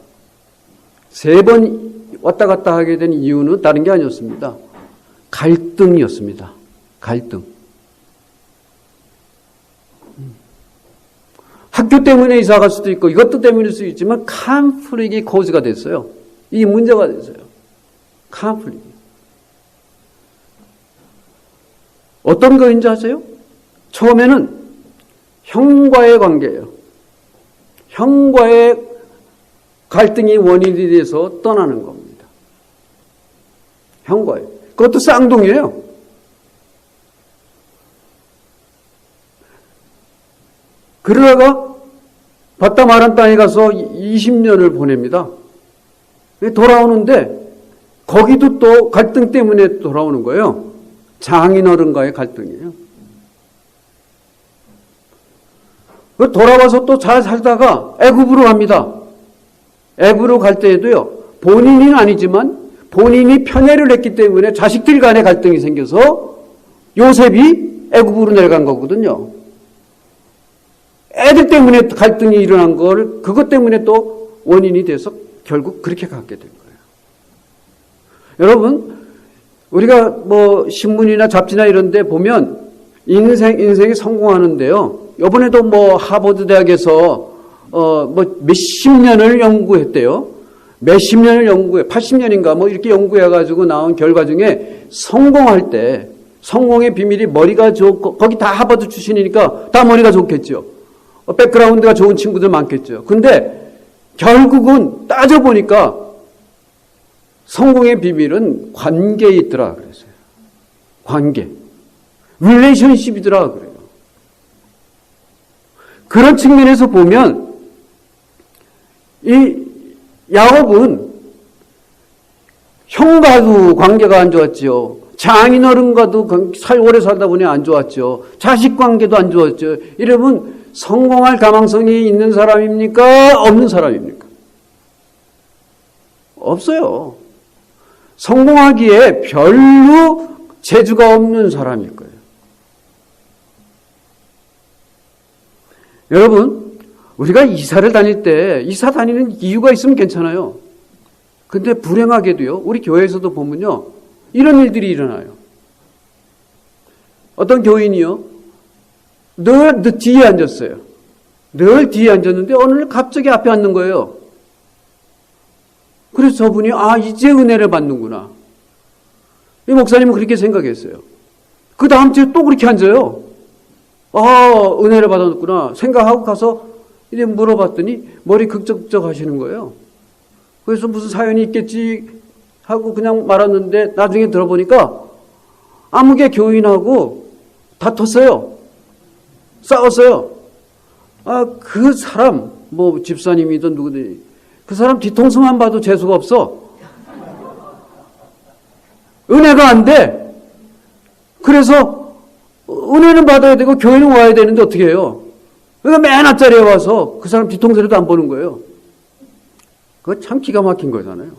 3번 왔다 갔다 하게 된 이유는 다른 게 아니었습니다. 갈등이었습니다. 갈등. 학교 때문에 이사 갈 수도 있고 이것도 때문일 수 있지만 컨플릭이 코즈가 됐어요. 이 문제가 됐어요. 컨플릭. 어떤 거인지 아세요? 처음에는 형과의 관계예요. 형과의 갈등이 원인이 돼서 떠나는 겁니다. 형과의. 그것도 쌍둥이에요. 그러다가 밧담 아람 땅에 가서 20년을 보냅니다. 돌아오는데 거기도 또 갈등 때문에 돌아오는 거예요. 장인어른과의 갈등이에요. 돌아와서 또 잘 살다가 애굽으로 갑니다. 애굽으로 갈 때에도요, 본인은 아니지만 본인이 편애를 했기 때문에 자식들 간의 갈등이 생겨서 요셉이 애굽으로 내려간 거거든요. 애들 때문에 갈등이 일어난 걸 그것 때문에 또 원인이 돼서 결국 그렇게 갖게 된 거예요. 여러분, 우리가 뭐 신문이나 잡지나 이런 데 보면 인생이 성공하는데요. 이번에도 뭐 하버드 대학에서 뭐 몇십 년을 연구했대요. 몇십 년을 연구해, 80년인가 뭐 이렇게 연구해가지고 나온 결과 중에 성공할 때, 성공의 비밀이 머리가 좋고, 거기 다 하버드 출신이니까 다 머리가 좋겠죠. 백그라운드가 좋은 친구들 많겠죠. 근데 결국은 따져보니까 성공의 비밀은 관계에 있더라 그랬어요. 관계. 릴레이션십이더라 그래요. 그런 측면에서 보면 이 야곱은 형과도 관계가 안 좋았죠. 장인어른과도 오래 살다 보니 안 좋았죠. 자식 관계도 안 좋았죠. 이러면 성공할 가망성이 있는 사람입니까? 없는 사람입니까? 없어요. 성공하기에 별로 재주가 없는 사람일 거예요. 여러분, 우리가 이사를 다닐 때 이사 다니는 이유가 있으면 괜찮아요. 근데 불행하게도요, 우리 교회에서도 보면요, 이런 일들이 일어나요. 어떤 교인이요, 늘 뒤에 앉았어요. 늘 뒤에 앉았는데 어느 날 갑자기 앞에 앉는 거예요. 그래서 저분이 이제 은혜를 받는구나. 이 목사님은 그렇게 생각했어요. 그 다음 주에 또 그렇게 앉아요. 은혜를 받았구나 생각하고 가서 이제 물어봤더니 머리 극적극적 하시는 거예요. 그래서 무슨 사연이 있겠지 하고 그냥 말았는데 나중에 들어보니까 아무개 교인하고 다퉜어요. 싸웠어요. 그 사람, 뭐 집사님이든 누구든 그 사람 뒤통수만 봐도 재수가 없어. 은혜가 안 돼. 그래서 은혜는 받아야 되고 교회는 와야 되는데 어떻게 해요? 그러니까 맨 앞자리에 와서 그 사람 뒤통수라도 안 보는 거예요. 그거 참 기가 막힌 거잖아요.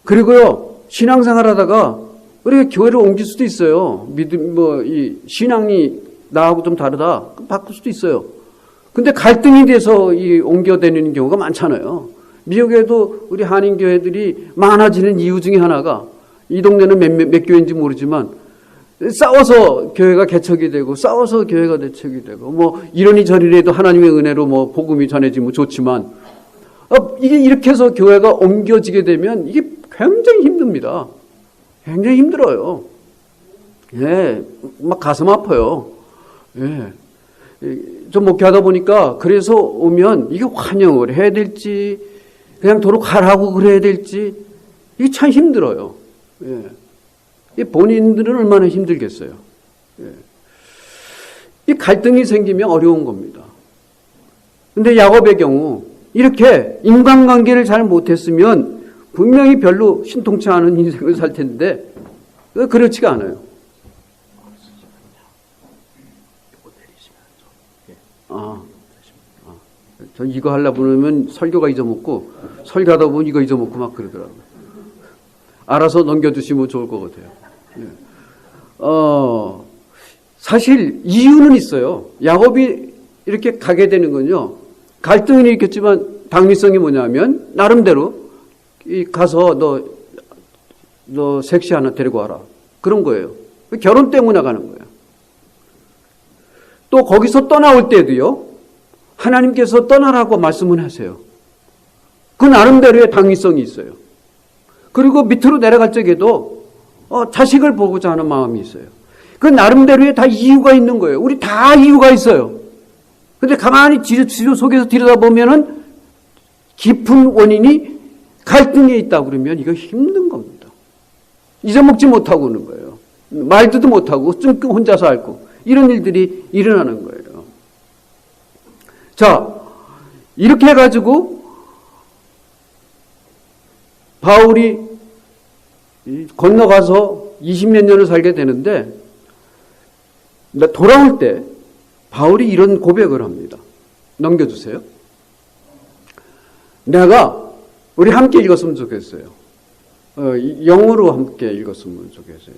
그리고요, 신앙생활 하다가 우리가 교회를 옮길 수도 있어요. 이 신앙이 나하고 좀 다르다. 바꿀 수도 있어요. 근데 갈등이 돼서 옮겨다니는 경우가 많잖아요. 미국에도 우리 한인교회들이 많아지는 이유 중에 하나가 이 동네는 몇 교회인지 모르지만 싸워서 교회가 개척이 되고 싸워서 교회가 대척이 되고 뭐 이러니 저러니 해도 하나님의 은혜로 뭐 복음이 전해지면 좋지만 이게 이렇게 해서 교회가 옮겨지게 되면 이게 굉장히 힘듭니다. 굉장히 힘들어요. 예, 막 가슴 아파요. 예. 좀 목회하다 보니까 그래서 오면 이게 환영을 해야 될지 그냥 도로 가라고 그래야 될지 이게 참 힘들어요. 예. 본인들은 얼마나 힘들겠어요. 예. 이 갈등이 생기면 어려운 겁니다. 근데 야곱의 경우 이렇게 인간관계를 잘 못했으면 분명히 별로 신통치 않은 인생을 살 텐데 그렇지가 않아요. 전 이거 하려고 그러면 설교가 잊어먹고 설교하다 보면 이거 잊어먹고 막 그러더라고요. 알아서 넘겨주시면 좋을 것 같아요. 예. 사실 이유는 있어요. 야곱이 이렇게 가게 되는 건요. 갈등은 있겠지만 당위성이 뭐냐면 나름대로 가서 너 섹시 하나 데리고 와라. 그런 거예요. 결혼 때문에 가는 거예요. 또 거기서 떠나올 때도요. 하나님께서 떠나라고 말씀을 하세요. 그 나름대로의 당위성이 있어요. 그리고 밑으로 내려갈 적에도 자식을 보고자 하는 마음이 있어요. 그 나름대로의 다 이유가 있는 거예요. 우리 다 이유가 있어요. 근데 가만히 지도 속에서 들여다보면은 깊은 원인이 갈등에 있다 그러면 이거 힘든 겁니다. 잊어먹지 못하고 오는 거예요. 말도 못하고 끙끙 혼자서 앓고 이런 일들이 일어나는 거예요. 자, 이렇게 해가지고 바울이 건너가서 20몇 년을 살게 되는데 돌아올 때 바울이 이런 고백을 합니다. 넘겨주세요. 내가 우리 함께 읽었으면 좋겠어요. 영어로 함께 읽었으면 좋겠어요.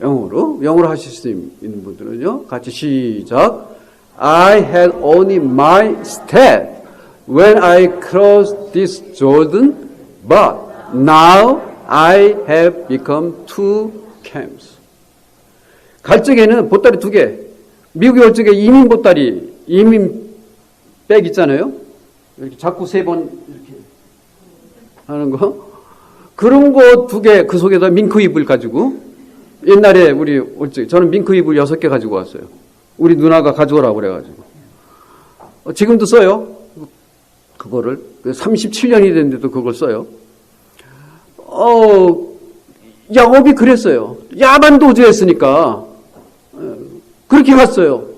영어로 하실 수 있는 분들은요. 같이 시작. I had only my step when I crossed this Jordan, but now I have become two camps. 갈 적에는 보따리 2개. 미국에 올 적에 이민 보따리, 이민 백 있잖아요. 이렇게 자꾸 3번 이렇게 하는 거. 그런 거 2개 그 속에다 밍크입을 가지고 옛날에 우리 올 적에 저는 밍크입을 6개 가지고 왔어요. 우리 누나가 가져오라고 그래가지고. 지금도 써요. 그거를. 37년이 됐는데도 그걸 써요. 야곱이 그랬어요. 야반도주했으니까 그렇게 갔어요.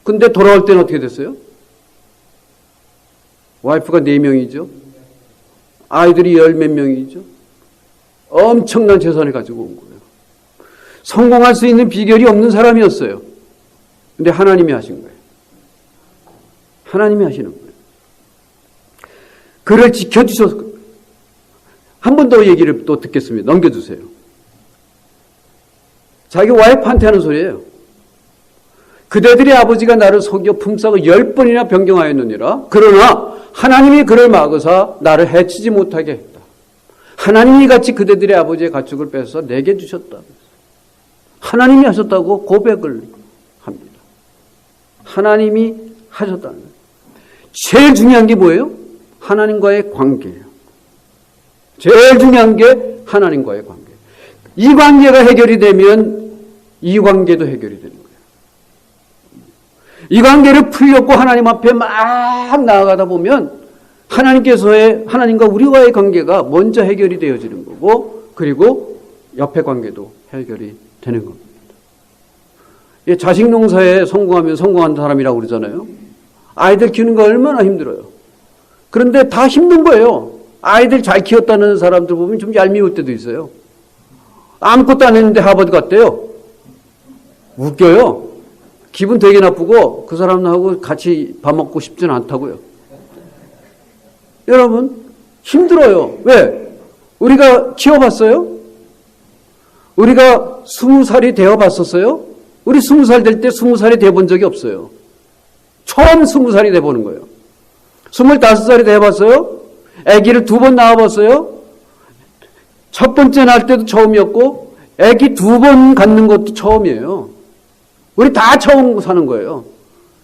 근데 돌아올 때는 어떻게 됐어요? 와이프가 4명이죠. 아이들이 10몇 명이죠. 엄청난 재산을 가지고 온 거예요. 성공할 수 있는 비결이 없는 사람이었어요. 근데 하나님이 하신 거예요. 하나님이 하시는 거예요. 그를 지켜주셔서 한 번 더 얘기를 또 듣겠습니다. 넘겨주세요. 자기 와이프한테 하는 소리예요. 그대들의 아버지가 나를 속여 품삯을 10번이나 변경하였느니라. 그러나 하나님이 그를 막으사 나를 해치지 못하게 했다. 하나님이 같이 그대들의 아버지의 가축을 뺏어 내게 주셨다. 하나님이 하셨다고 고백을 합니다. 하나님이 하셨다는 거예요. 제일 중요한 게 뭐예요? 하나님과의 관계예요. 제일 중요한 게 하나님과의 관계. 이 관계가 해결이 되면 이 관계도 해결이 되는 거예요. 이 관계를 풀려고 하나님 앞에 막 나아가다 보면 하나님과 우리와의 관계가 먼저 해결이 되어지는 거고, 그리고 옆의 관계도 해결이 되는 겁니다. 자식 농사에 성공하면 성공한 사람이라고 그러잖아요. 아이들 키우는 거 얼마나 힘들어요. 그런데 다 힘든 거예요. 아이들 잘 키웠다는 사람들 보면 좀 얄미울 때도 있어요. 아무것도 안 했는데 하버드 갔대요. 웃겨요. 기분 되게 나쁘고 그 사람하고 같이 밥 먹고 싶지는 않다고요. 여러분 힘들어요. 왜? 우리가 키워봤어요? 우리가 20살이 되어봤었어요? 우리 20살 될 때 20살이 돼본 적이 없어요. 처음 20살이 돼보는 거예요. 25살이 돼봤어요? 아기를 2번 낳아봤어요? 첫 번째 낳을 때도 처음이었고 아기 2번 갖는 것도 처음이에요. 우리 다 처음 사는 거예요.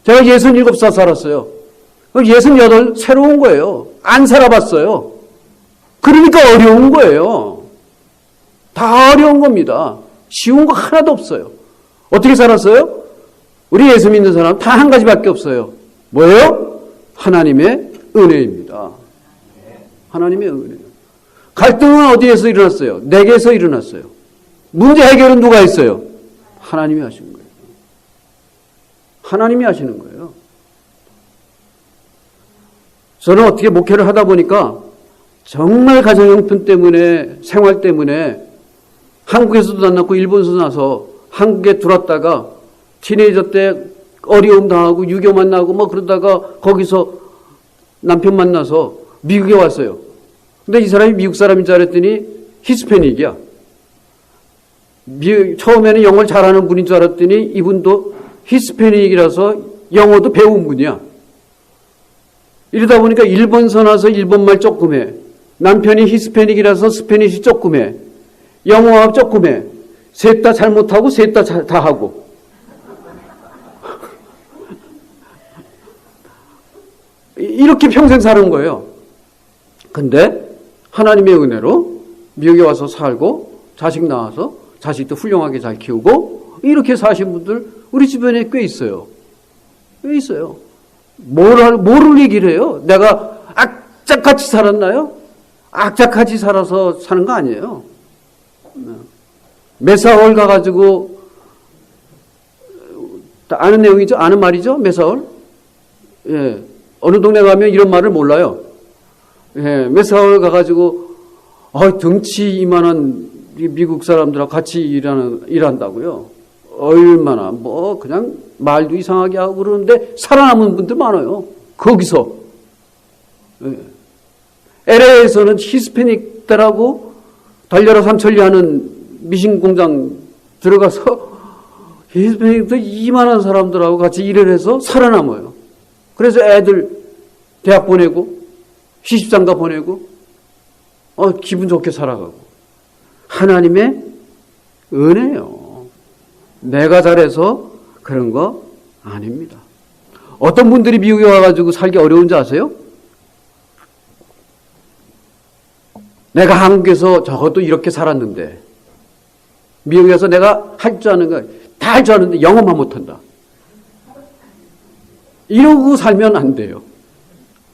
제가 67살 살았어요. 68 새로운 거예요. 안 살아봤어요. 그러니까 어려운 거예요. 다 어려운 겁니다. 쉬운 거 하나도 없어요. 어떻게 살았어요? 우리 예수 믿는 사람 다 한 가지밖에 없어요. 뭐예요? 하나님의 은혜입니다. 하나님의 은혜. 갈등은 어디에서 일어났어요? 내게서 일어났어요. 문제 해결은 누가 했어요? 하나님이 하신 거예요. 하나님이 하시는 거예요. 저는 어떻게 목회를 하다 보니까 정말 가정용품 때문에, 생활 때문에 한국에서도 안 낳고 일본에서 나서 한국에 들어왔다가 티네이저 때 어려움 당하고 유교 만나고 뭐 그러다가 거기서 남편 만나서 미국에 왔어요. 근데 이 사람이 미국 사람인 줄 알았더니 히스패닉이야. 처음에는 영어를 잘하는 분인 줄 알았더니 이분도 히스패닉이라서 영어도 배운 분이야. 이러다 보니까 일본서 나서 일본말 조금 해. 남편이 히스패닉이라서 스페니시 조금 해. 영어학 조금 해. 셋 다 잘못하고 셋 다 하고. 이렇게 평생 사는 거예요. 근데 하나님의 은혜로 미국에 와서 살고 자식 낳아서 자식도 훌륭하게 잘 키우고 이렇게 사신 분들 우리 주변에 꽤 있어요. 꽤 있어요. 뭐를 얘기를 해요? 내가 악착같이 살았나요? 악착같이 살아서 사는 거 아니에요. 메사월 가가지고 아는 내용이죠? 아는 말이죠? 메사월? 예. 어느 동네 가면 이런 말을 몰라요. 예. 메사월 가가지고 덩치 이만한 미국 사람들하고 같이 일한다고요. 얼마나 뭐 그냥 말도 이상하게 하고 그러는데 살아남은 분들 많아요. 거기서. LA에서는 히스패닉들하고 달려라 삼천리 하는 미신 공장 들어가서 히스패닉들 이만한 사람들하고 같이 일을 해서 살아남아요. 그래서 애들 대학 보내고 시집장가 보내고 기분 좋게 살아가고. 하나님의 은혜요. 내가 잘해서 그런 거 아닙니다. 어떤 분들이 미국에 와가지고 살기 어려운지 아세요? 내가 한국에서 저것도 이렇게 살았는데 미국에서 내가 할 줄 아는 거 다 할 줄 아는데 영어만 못한다. 이러고 살면 안 돼요.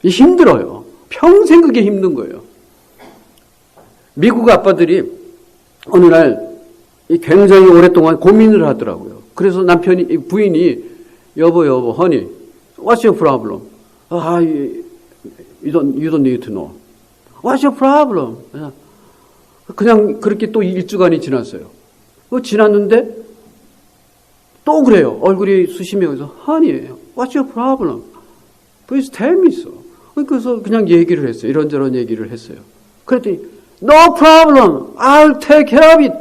힘들어요. 평생 그게 힘든 거예요. 미국 아빠들이 어느 날 굉장히 오랫동안 고민을 하더라고요. 그래서 부인이 여보, honey, what's your problem? You don't need to know. What's your problem? 그냥 그렇게 또 일주간이 지났어요. 지났는데 또 그래요. 얼굴이 수심해서 honey, what's your problem? Please tell me so. 그래서 그냥 얘기를 했어요. 이런저런 얘기를 했어요. 그랬더니 no problem, I'll take care of it.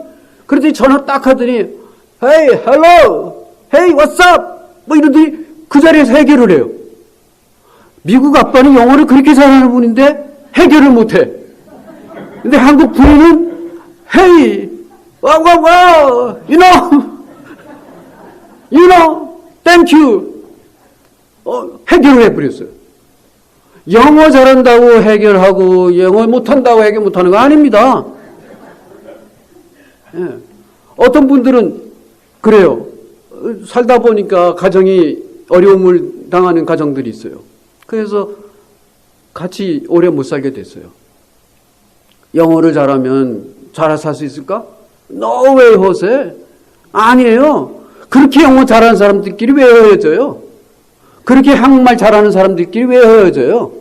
그랬더니 전화 딱 하더니 hey, hello, hey, what's up? 뭐 이러더니 그 자리에서 해결을 해요. 미국 아빠는 영어를 그렇게 잘하는 분인데 해결을 못해. 근데 한국 부인은 hey, wow, you know, thank you. 해결을 해버렸어요. 영어 잘한다고 해결하고 영어 못한다고 해결 못하는 거 아닙니다. 예. 어떤 분들은 그래요. 살다 보니까 가정이 어려움을 당하는 가정들이 있어요. 그래서 같이 오래 못 살게 됐어요. 영어를 잘하면 잘 살 수 있을까? No way, 호세. 아니에요. 그렇게 영어 잘하는 사람들끼리 왜 헤어져요? 그렇게 한국말 잘하는 사람들끼리 왜 헤어져요?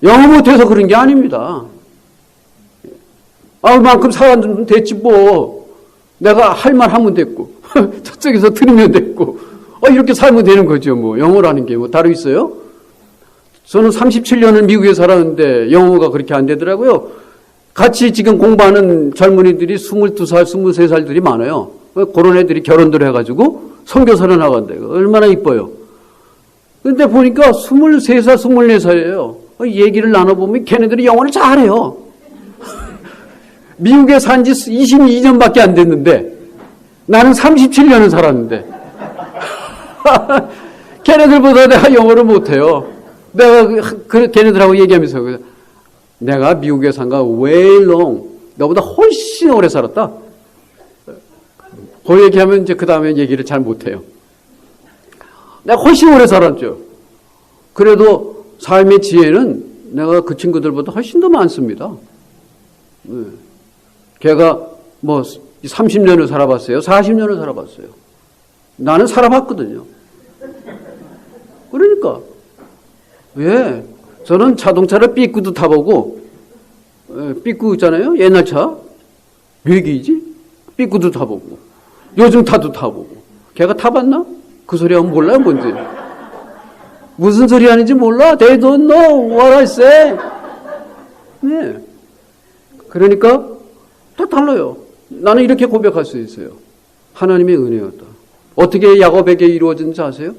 영어 못해서 그런 게 아닙니다. 그만큼 사람 됐지 뭐. 내가 할 말 하면 됐고 저쪽에서 들으면 됐고 이렇게 살면 되는 거죠. 뭐 영어라는 게 뭐 다르 있어요? 저는 37년을 미국에 살았는데 영어가 그렇게 안 되더라고요. 같이 지금 공부하는 젊은이들이 22살, 23살들이 많아요. 그런 애들이 결혼들 해가지고 선교사를 나간대요. 얼마나 이뻐요. 근데 보니까 23살, 24살이에요. 얘기를 나눠보면 걔네들이 영어를 잘해요. 미국에 산 지 22년밖에 안 됐는데 나는 37년을 살았는데 걔네들보다 내가 영어를 못해요. 내가 걔네들하고 얘기하면서 내가 미국에 산가 way long 너보다 훨씬 오래 살았다. 그 얘기하면 이제 그 다음에 얘기를 잘 못해요. 내가 훨씬 오래 살았죠. 그래도 삶의 지혜는 내가 그 친구들보다 훨씬 더 많습니다. 걔가 뭐 30년을 살아봤어요. 40년을 살아봤어요. 나는 살아봤거든요. 그러니까 왜? 저는 자동차를 삐꾸도 타보고 삐꾸 있잖아요. 옛날 차. 외기이지? 삐꾸도 타보고 요즘 타도 타보고. 걔가 타봤나? 그 소리 하면 몰라요. 뭔지. 무슨 소리 하는지 몰라. They don't know what I say. 네. 그러니까 다 달라요. 나는 이렇게 고백할 수 있어요. 하나님의 은혜였다. 어떻게 야곱에게 이루어진지 아세요?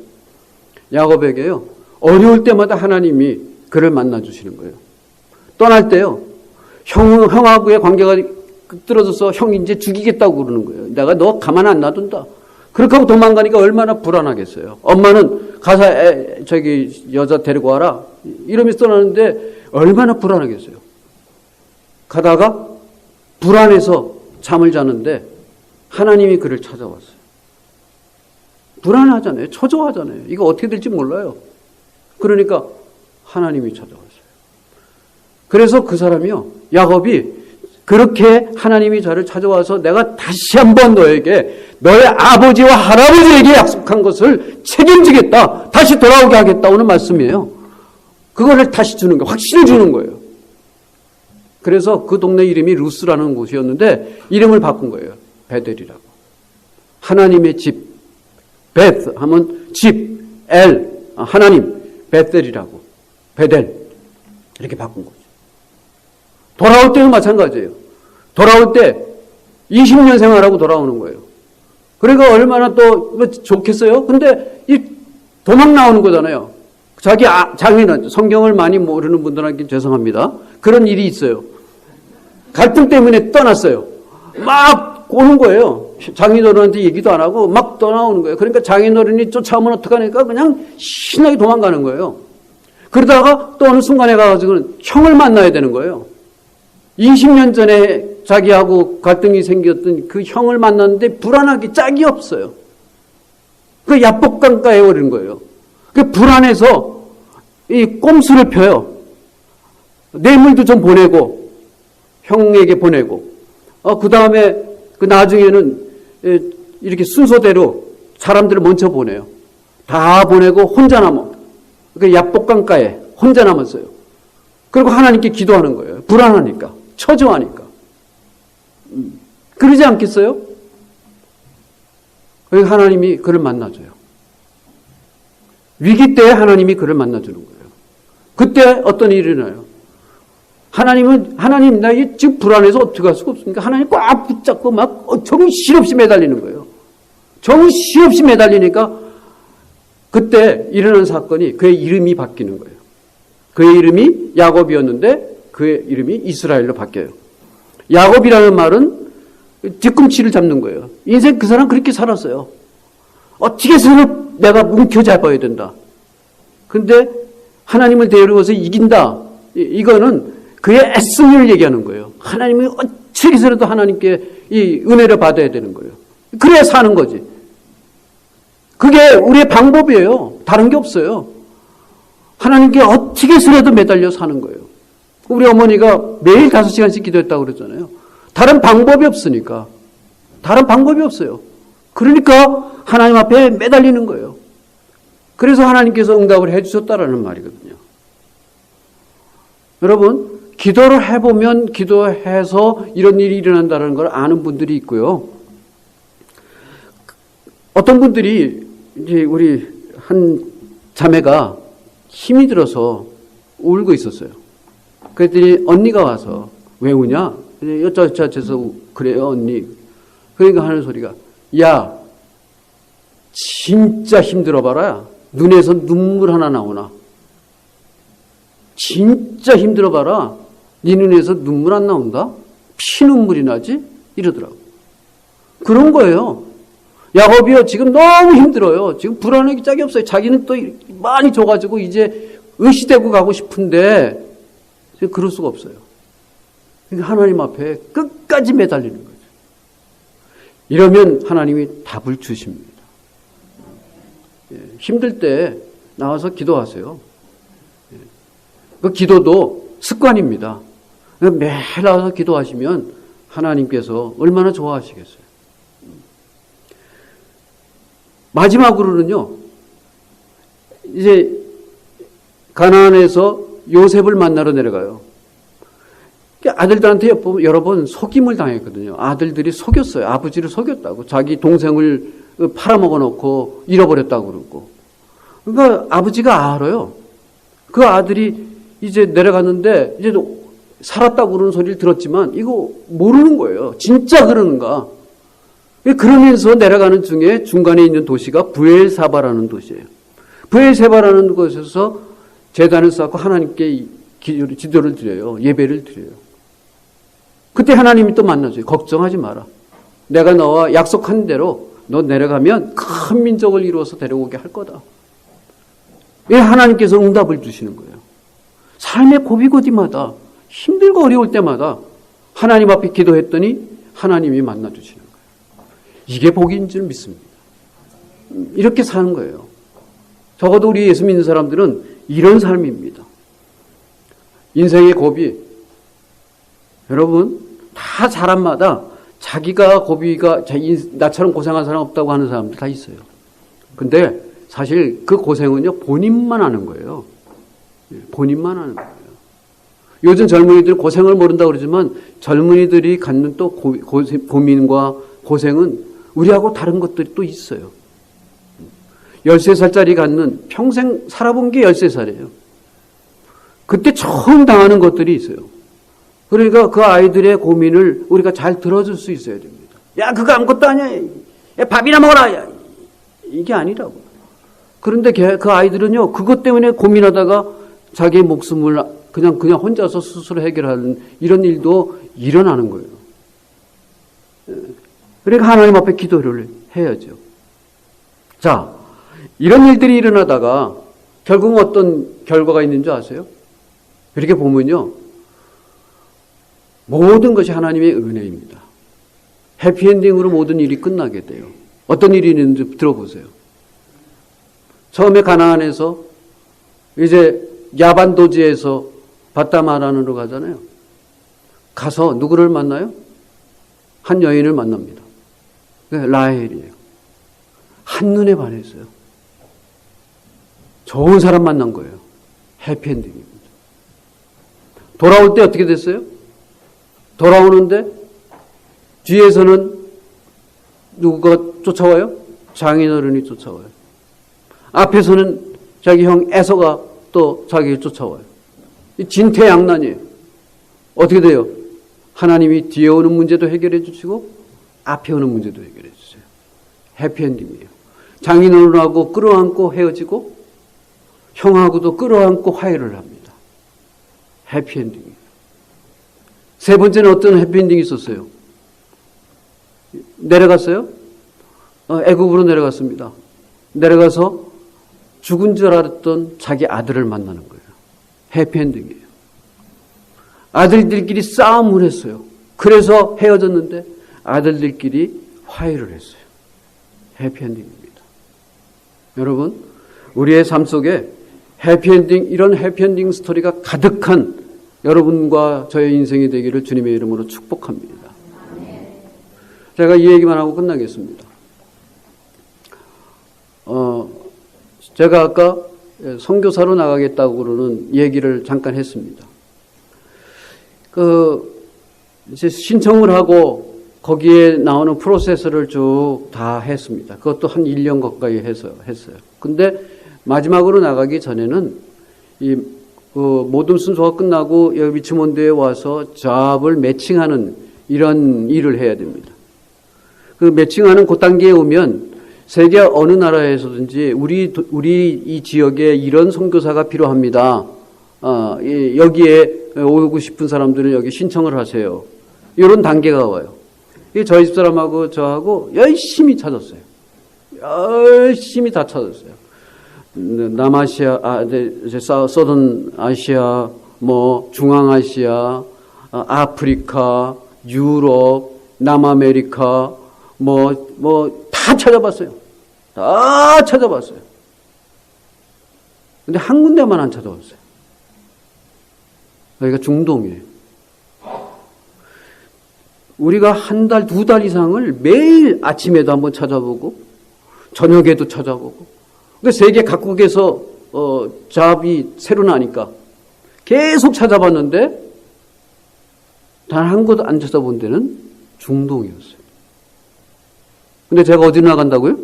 야곱에게요. 어려울 때마다 하나님이 그를 만나주시는 거예요. 떠날 때요. 형하고의 관계가 떨어져서 형 이제 죽이겠다고 그러는 거예요. 내가 너 가만 안 놔둔다. 그렇게 하고 도망가니까 얼마나 불안하겠어요. 엄마는 가서 여자 데리고 와라. 이러면서 떠나는데 얼마나 불안하겠어요. 가다가 불안해서 잠을 자는데 하나님이 그를 찾아왔어요. 불안하잖아요. 초조하잖아요. 이거 어떻게 될지 몰라요. 그러니까 하나님이 찾아왔어요. 그래서 그 사람이요. 야곱이 그렇게 하나님이 저를 찾아와서 내가 다시 한번 너에게 너의 아버지와 할아버지에게 약속한 것을 책임지겠다. 다시 돌아오게 하겠다. 오늘 말씀이에요. 그거를 다시 주는 거예요. 확신을 주는 거예요. 그래서 그 동네 이름이 루스라는 곳이었는데 이름을 바꾼 거예요. 베델이라고. 하나님의 집. 베트 하면 집, 엘, 하나님, 베델이라고. 베델. 이렇게 바꾼 거죠. 돌아올 때도 마찬가지예요. 돌아올 때 20년 생활하고 돌아오는 거예요. 그러니까 얼마나 또 좋겠어요? 근데 이 도망 나오는 거잖아요. 자기 장인은 성경을 많이 모르는 분들한테 죄송합니다. 그런 일이 있어요. 갈등 때문에 떠났어요. 막 오는 거예요. 장인어른한테 얘기도 안 하고 막 떠나오는 거예요. 그러니까 장인어른이 쫓아오면 어떡하니까 그냥 신나게 도망가는 거예요. 그러다가 또 어느 순간에 가가지고 형을 만나야 되는 거예요. 20년 전에 자기하고 갈등이 생겼던 그 형을 만났는데 불안하게 짝이 없어요. 그 야복강가에 오른 거예요. 그 불안해서 이 꼼수를 펴요. 뇌물도 좀 보내고 형에게 보내고 그 다음에 그 나중에는 이렇게 순서대로 사람들을 먼저 보내요. 다 보내고 혼자 남아. 그 야복강가에 혼자 남았어요. 그리고 하나님께 기도하는 거예요. 불안하니까, 처조하니까. 그러지 않겠어요? 그러니까 하나님이 그를 만나줘요. 위기 때 하나님이 그를 만나주는 거예요. 그때 어떤 일이 일어나요? 하나님, 나 지금 불안해서 어떻게 할 수가 없습니까? 하나님 꽉 붙잡고 막 정신없이 매달리는 거예요. 정신없이 매달리니까 그때 일어난 사건이 그의 이름이 바뀌는 거예요. 그의 이름이 야곱이었는데 그의 이름이 이스라엘로 바뀌어요. 야곱이라는 말은 뒤꿈치를 잡는 거예요. 인생 그 사람 그렇게 살았어요. 어떻게 해서는 내가 움켜잡아야 된다. 근데 하나님을 데려와서 이긴다. 이거는 그의 애씀을 얘기하는 거예요. 하나님이 어떻게 해서라도 하나님께 이 은혜를 받아야 되는 거예요. 그래야 사는 거지. 그게 우리의 방법이에요. 다른 게 없어요. 하나님께 어떻게 해서라도 매달려 사는 거예요. 우리 어머니가 매일 5시간씩 기도했다고 그랬잖아요. 다른 방법이 없으니까. 다른 방법이 없어요. 그러니까 하나님 앞에 매달리는 거예요. 그래서 하나님께서 응답을 해주셨다라는 말이거든요. 여러분, 기도를 해보면 기도해서 이런 일이 일어난다는 걸 아는 분들이 있고요. 어떤 분들이 이제 우리 한 자매가 힘이 들어서 울고 있었어요. 그랬더니 언니가 와서 왜 우냐? 여짜저짜해서 그래요 언니. 그러니까 하는 소리가 야 진짜 힘들어봐라. 눈에서 눈물 하나 나오나. 진짜 힘들어봐라. 네 눈에서 눈물 안 나온다? 피눈물이 나지? 이러더라고. 그런 거예요. 야곱이요 지금 너무 힘들어요. 지금 불안하기 짝이 없어요. 자기는 또 많이 줘가지고 이제 의시되고 가고 싶은데 그럴 수가 없어요. 그러니까 하나님 앞에 끝까지 매달리는 거죠. 이러면 하나님이 답을 주십니다. 힘들 때 나와서 기도하세요. 그 기도도 습관입니다. 매일 나와서 기도하시면 하나님께서 얼마나 좋아하시겠어요. 마지막으로는요, 이제 가나안에서 요셉을 만나러 내려가요. 아들들한테 여러 번 속임을 당했거든요. 아들들이 속였어요. 아버지를 속였다고. 자기 동생을 팔아먹어 놓고 잃어버렸다고 그러고. 그러니까 아버지가 알아요. 그 아들이 이제 내려갔는데 이제 살았다고 그러는 소리를 들었지만 이거 모르는 거예요. 진짜 그러는가. 그러면서 내려가는 중에 중간에 있는 도시가 브엘사바라는 도시예요. 브엘사바라는 곳에서 제단을 쌓고 하나님께 기도를 드려요. 예배를 드려요. 그때 하나님이 또 만나줘요. 걱정하지 마라. 내가 너와 약속한 대로 너 내려가면 큰 민족을 이루어서 데려오게 할 거다. 하나님께서 응답을 주시는 거예요. 삶의 고비고비마다 힘들고 어려울 때마다 하나님 앞에 기도했더니 하나님이 만나주시는 거예요. 이게 복인 줄 믿습니다. 이렇게 사는 거예요. 적어도 우리 예수 믿는 사람들은 이런 삶입니다. 인생의 고비. 여러분 다 사람마다 자기가 고비가 나처럼 고생한 사람 없다고 하는 사람들 다 있어요. 근데 사실 그 고생은요 본인만 하는 거예요. 본인만 하는 거예요. 요즘 젊은이들이 고생을 모른다고 그러지만 젊은이들이 갖는 또 고민과 고생은 우리하고 다른 것들이 또 있어요. 13살짜리 갖는 평생 살아본 게 13살이에요. 그때 처음 당하는 것들이 있어요. 그러니까 그 아이들의 고민을 우리가 잘 들어줄 수 있어야 됩니다. 야, 그거 아무것도 아니야. 야, 밥이나 먹어라. 야. 이게 아니라고. 그런데 그 아이들은요, 그것 때문에 고민하다가 자기 목숨을 그냥 혼자서 스스로 해결하는 이런 일도 일어나는 거예요. 그러니까 하나님 앞에 기도를 해야죠. 자, 이런 일들이 일어나다가 결국은 어떤 결과가 있는 줄 아세요? 이렇게 보면요, 모든 것이 하나님의 은혜입니다. 해피엔딩으로 모든 일이 끝나게 돼요. 어떤 일이 있는지 들어보세요. 처음에 가나안에서 이제 야반도지에서 바다마란으로 가잖아요. 가서 누구를 만나요? 한 여인을 만납니다. 라헬이에요. 한눈에 반했어요. 좋은 사람 만난 거예요. 해피엔딩입니다. 돌아올 때 어떻게 됐어요? 돌아오는데 뒤에서는 누가 쫓아와요? 장인어른이 쫓아와요. 앞에서는 자기 형 에서가 또 자기를 쫓아와요. 진퇴양난이에요. 어떻게 돼요? 하나님이 뒤에 오는 문제도 해결해 주시고 앞에 오는 문제도 해결해 주세요. 해피엔딩이에요. 장인어른하고 끌어안고 헤어지고 형하고도 끌어안고 화해를 합니다. 해피엔딩이에요. 세 번째는 어떤 해피엔딩이 있었어요? 내려갔어요? 애굽으로 내려갔습니다. 내려가서 죽은 줄 알았던 자기 아들을 만나는 거예요. 해피엔딩이에요. 아들들끼리 싸움을 했어요. 그래서 헤어졌는데 아들들끼리 화해를 했어요. 해피엔딩입니다. 여러분, 우리의 삶 속에 해피엔딩, 이런 해피엔딩 스토리가 가득한 여러분과 저의 인생이 되기를 주님의 이름으로 축복합니다. 제가 이 얘기만 하고 끝나겠습니다. 제가 아까 선교사로 나가겠다고 그러는 얘기를 잠깐 했습니다. 이제 신청을 하고 거기에 나오는 프로세스를 쭉 다 했습니다. 그것도 한 1년 가까이 했어요. 근데 마지막으로 나가기 전에는 모든 순서가 끝나고 여기 리치몬드에 와서 잡을 매칭하는 이런 일을 해야 됩니다. 그 매칭하는 그 단계에 오면 세계 어느 나라에서든지 우리 이 지역에 이런 선교사가 필요합니다. 여기에 오고 싶은 사람들은 여기 신청을 하세요. 이런 단계가 와요. 저희 집사람하고 저하고 열심히 찾았어요. 열심히 다 찾았어요. 남아시아, 서던 아시아, 중앙아시아, 아프리카, 유럽, 남아메리카, 다 찾아봤어요. 다 찾아봤어요. 근데 한 군데만 안 찾아봤어요. 여기가 중동이에요. 우리가 한 달, 2달 이상을 매일 아침에도 한번 찾아보고, 저녁에도 찾아보고, 근데 세계 각국에서, 잡이 새로 나니까 계속 찾아봤는데, 단 한 곳 안 찾아본 데는 중동이었어요. 근데 제가 어디로 나간다고요?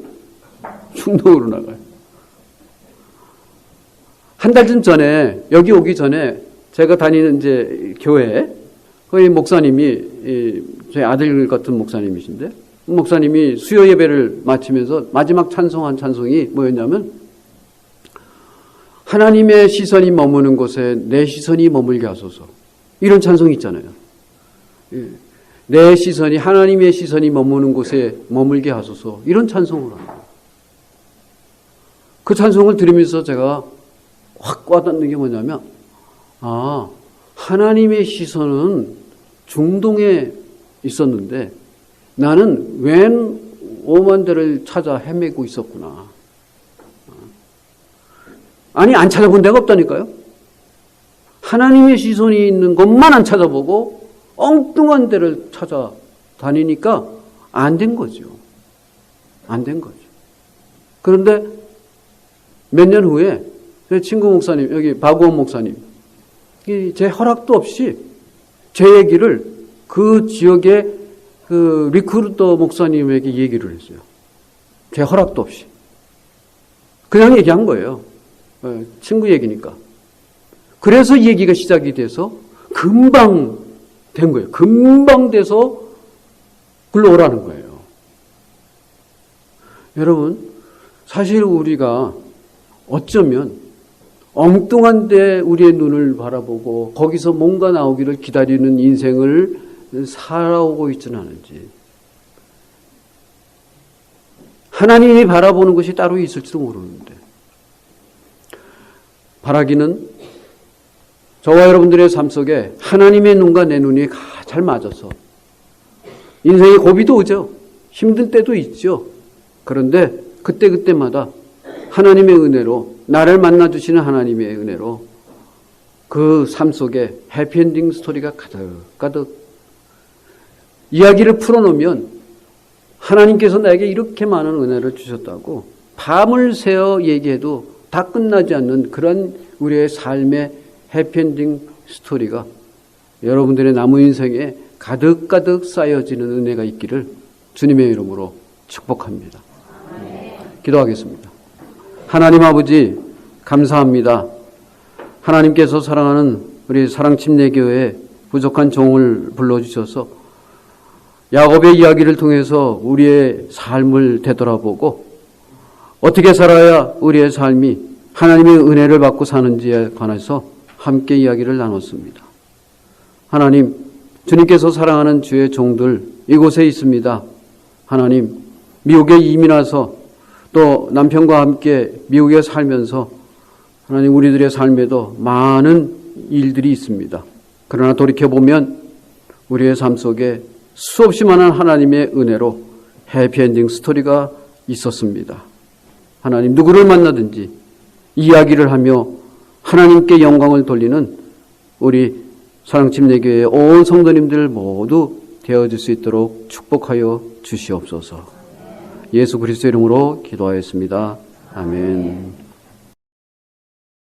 중동으로 나가요. 한 달쯤 전에, 여기 오기 전에, 제가 다니는 이제 교회에, 거기 목사님이, 저희 아들 같은 목사님이신데, 목사님이 수요 예배를 마치면서 마지막 찬송한 찬송이 뭐였냐면, 하나님의 시선이 머무는 곳에 내 시선이 머물게 하소서. 이런 찬송이 있잖아요. 내 시선이, 하나님의 시선이 머무는 곳에 머물게 하소서. 이런 찬송을 합니다. 그 찬송을 들으면서 제가 확 와닿는 게 뭐냐면, 하나님의 시선은 중동에 있었는데 나는 웬 오만 데를 찾아 헤매고 있었구나. 아니, 안 찾아본 데가 없다니까요. 하나님의 시선이 있는 것만 안 찾아보고 엉뚱한 데를 찾아다니니까 안 된 거죠. 안 된 거죠. 그런데 몇 년 후에 제 친구 목사님, 여기 박우원 목사님, 제 허락도 없이 제 얘기를 그 지역의 그 리크루터 목사님에게 얘기를 했어요. 제 허락도 없이. 그냥 얘기한 거예요. 친구 얘기니까. 그래서 얘기가 시작이 돼서 금방 된 거예요. 금방 돼서 글로 오라는 거예요. 여러분, 사실 우리가 어쩌면 엉뚱한데 우리의 눈을 바라보고 거기서 뭔가 나오기를 기다리는 인생을 살아오고 있지는 않은지, 하나님이 바라보는 것이 따로 있을지도 모르는데, 바라기는 저와 여러분들의 삶 속에 하나님의 눈과 내 눈이 잘 맞아서 인생에 고비도 오죠. 힘든 때도 있죠. 그런데 그때마다 하나님의 은혜로, 나를 만나주시는 하나님의 은혜로 그 삶 속에 해피엔딩 스토리가 가득가득 이야기를 풀어놓으면 하나님께서 나에게 이렇게 많은 은혜를 주셨다고 밤을 새어 얘기해도 다 끝나지 않는 그런 우리의 삶의 해피엔딩 스토리가 여러분들의 남은 인생에 가득가득 쌓여지는 은혜가 있기를 주님의 이름으로 축복합니다. 기도하겠습니다. 하나님 아버지, 감사합니다. 하나님께서 사랑하는 우리 사랑침례교회 부족한 종을 불러주셔서 야곱의 이야기를 통해서 우리의 삶을 되돌아보고 어떻게 살아야 우리의 삶이 하나님의 은혜를 받고 사는지에 관해서 함께 이야기를 나눴습니다. 하나님, 주님께서 사랑하는 주의 종들 이곳에 있습니다. 하나님, 미국에 이민 와서 또 남편과 함께 미국에 살면서 하나님 우리들의 삶에도 많은 일들이 있습니다. 그러나 돌이켜보면 우리의 삶 속에 수없이 많은 하나님의 은혜로 해피엔딩 스토리가 있었습니다. 하나님, 누구를 만나든지 이야기를 하며 하나님께 영광을 돌리는 우리 사랑침례교회의 온 성도님들 모두 되어질 수 있도록 축복하여 주시옵소서. 예수 그리스도 이름으로 기도하였습니다. 아멘.